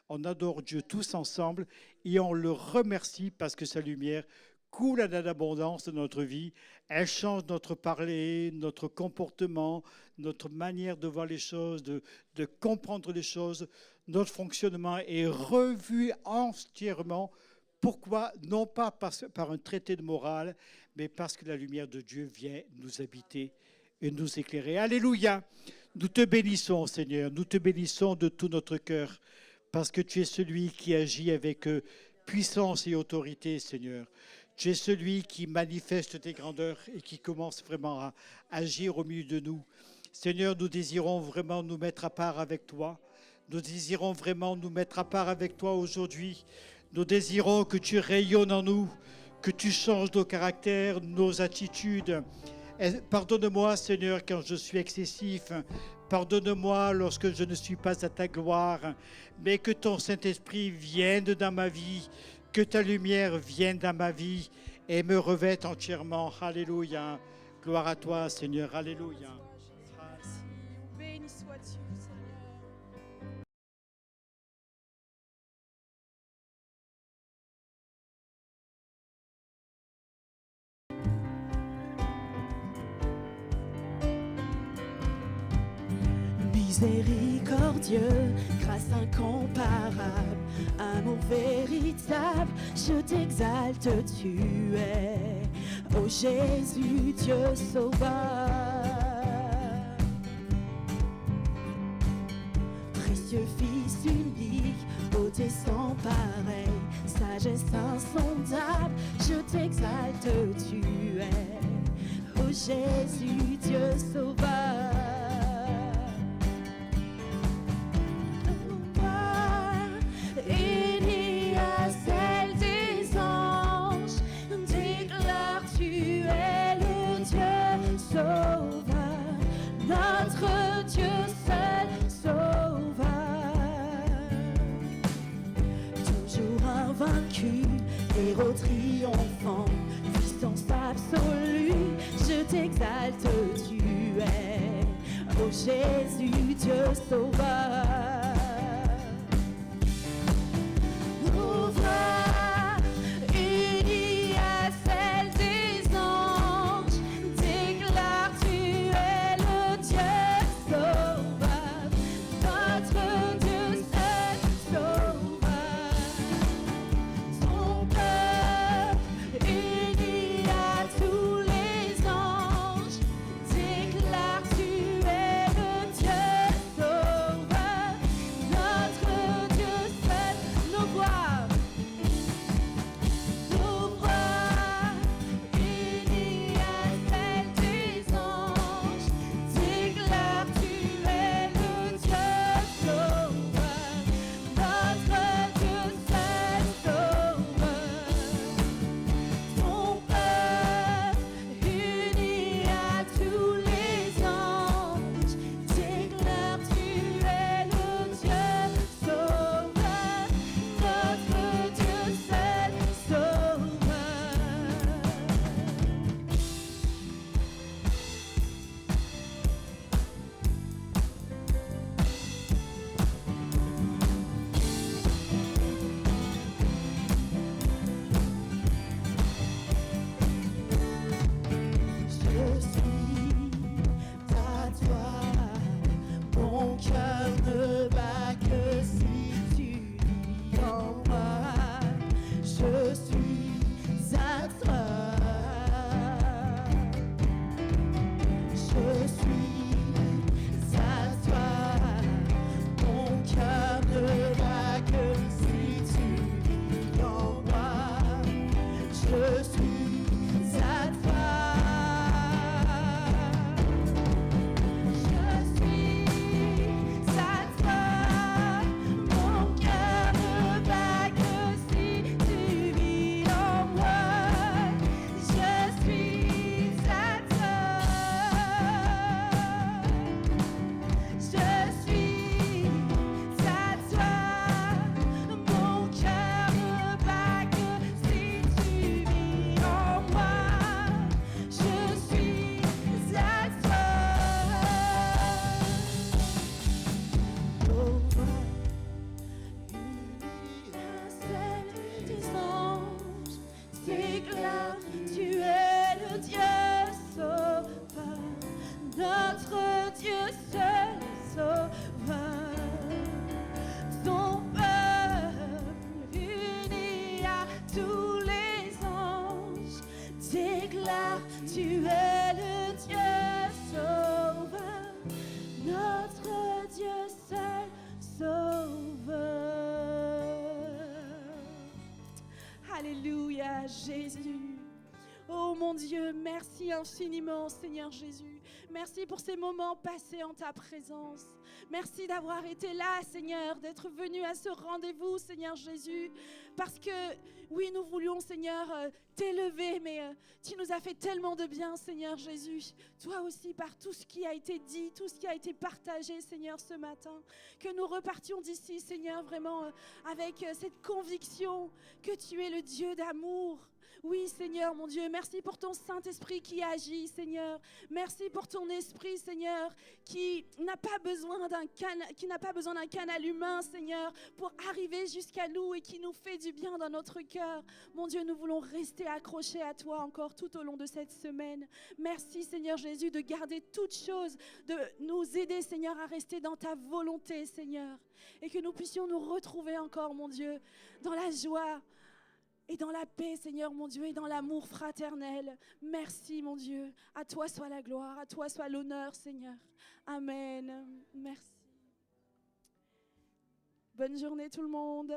On adore Dieu tous ensemble et on le remercie parce que sa lumière coule à l'abondance de notre vie. Elle change notre parler, notre comportement, notre manière de voir les choses, de comprendre les choses. Notre fonctionnement est revu entièrement. Pourquoi? Non pas par un traité de morale, mais parce que la lumière de Dieu vient nous habiter et nous éclairer. Alléluia! Nous te bénissons, Seigneur. Nous te bénissons de tout notre cœur, parce que tu es celui qui agit avec puissance et autorité, Seigneur. Tu es celui qui manifeste tes grandeurs et qui commence vraiment à agir au milieu de nous. Seigneur, nous désirons vraiment nous mettre à part avec toi. Nous désirons vraiment nous mettre à part avec toi aujourd'hui. Nous désirons que tu rayonnes en nous, que tu changes nos caractères, nos attitudes. Pardonne-moi, Seigneur, quand je suis excessif. Pardonne-moi lorsque je ne suis pas à ta gloire. Mais que ton Saint-Esprit vienne dans ma vie, que ta lumière vienne dans ma vie et me revête entièrement. Alléluia. Gloire à toi, Seigneur. Alléluia. Béni sois-tu, Seigneur. Miséricordieux, grâce incomparable, amour véritable, je t'exalte, tu es, ô Jésus, Dieu sauveur. Précieux Fils unique, beauté sans pareil, sagesse insondable, je t'exalte, tu es, ô Jésus, Dieu sauveur. Héros triomphant, puissance absolue, je t'exalte, tu es, ô Jésus, Dieu sauveur. Ouvre, unis à celle des anges, déclare, tu es le Dieu sauveur, notre Dieu seul sauveur. Sauveur. notre Dieu seul est sauveur. Son peuple uni à tous les anges déclare, tu es le Dieu sauveur, notre Dieu seul sauveur. Alléluia, Jésus. Oh mon Dieu, merci infiniment, Seigneur Jésus. Merci pour ces moments passés en ta présence. Merci d'avoir été là, Seigneur, d'être venu à ce rendez-vous, Seigneur Jésus. Parce que, oui, nous voulions, Seigneur, t'élever, mais tu nous as fait tellement de bien, Seigneur Jésus. Toi aussi, par tout ce qui a été dit, tout ce qui a été partagé, Seigneur, ce matin. Que nous repartions d'ici, Seigneur, vraiment avec cette conviction que tu es le Dieu d'amour. Oui, Seigneur, mon Dieu, merci pour ton Saint-Esprit qui agit, Seigneur. Merci pour ton Esprit, Seigneur, qui n'a pas besoin d'un canal humain, Seigneur, pour arriver jusqu'à nous et qui nous fait du bien dans notre cœur. Mon Dieu, nous voulons rester accrochés à toi encore tout au long de cette semaine. Merci, Seigneur Jésus, de garder toutes choses, de nous aider, Seigneur, à rester dans ta volonté, Seigneur. Et que nous puissions nous retrouver encore, mon Dieu, dans la joie, et dans la paix, Seigneur, mon Dieu, et dans l'amour fraternel. Merci, mon Dieu. À toi soit la gloire, à toi soit l'honneur, Seigneur. Amen. Merci. Bonne journée, tout le monde.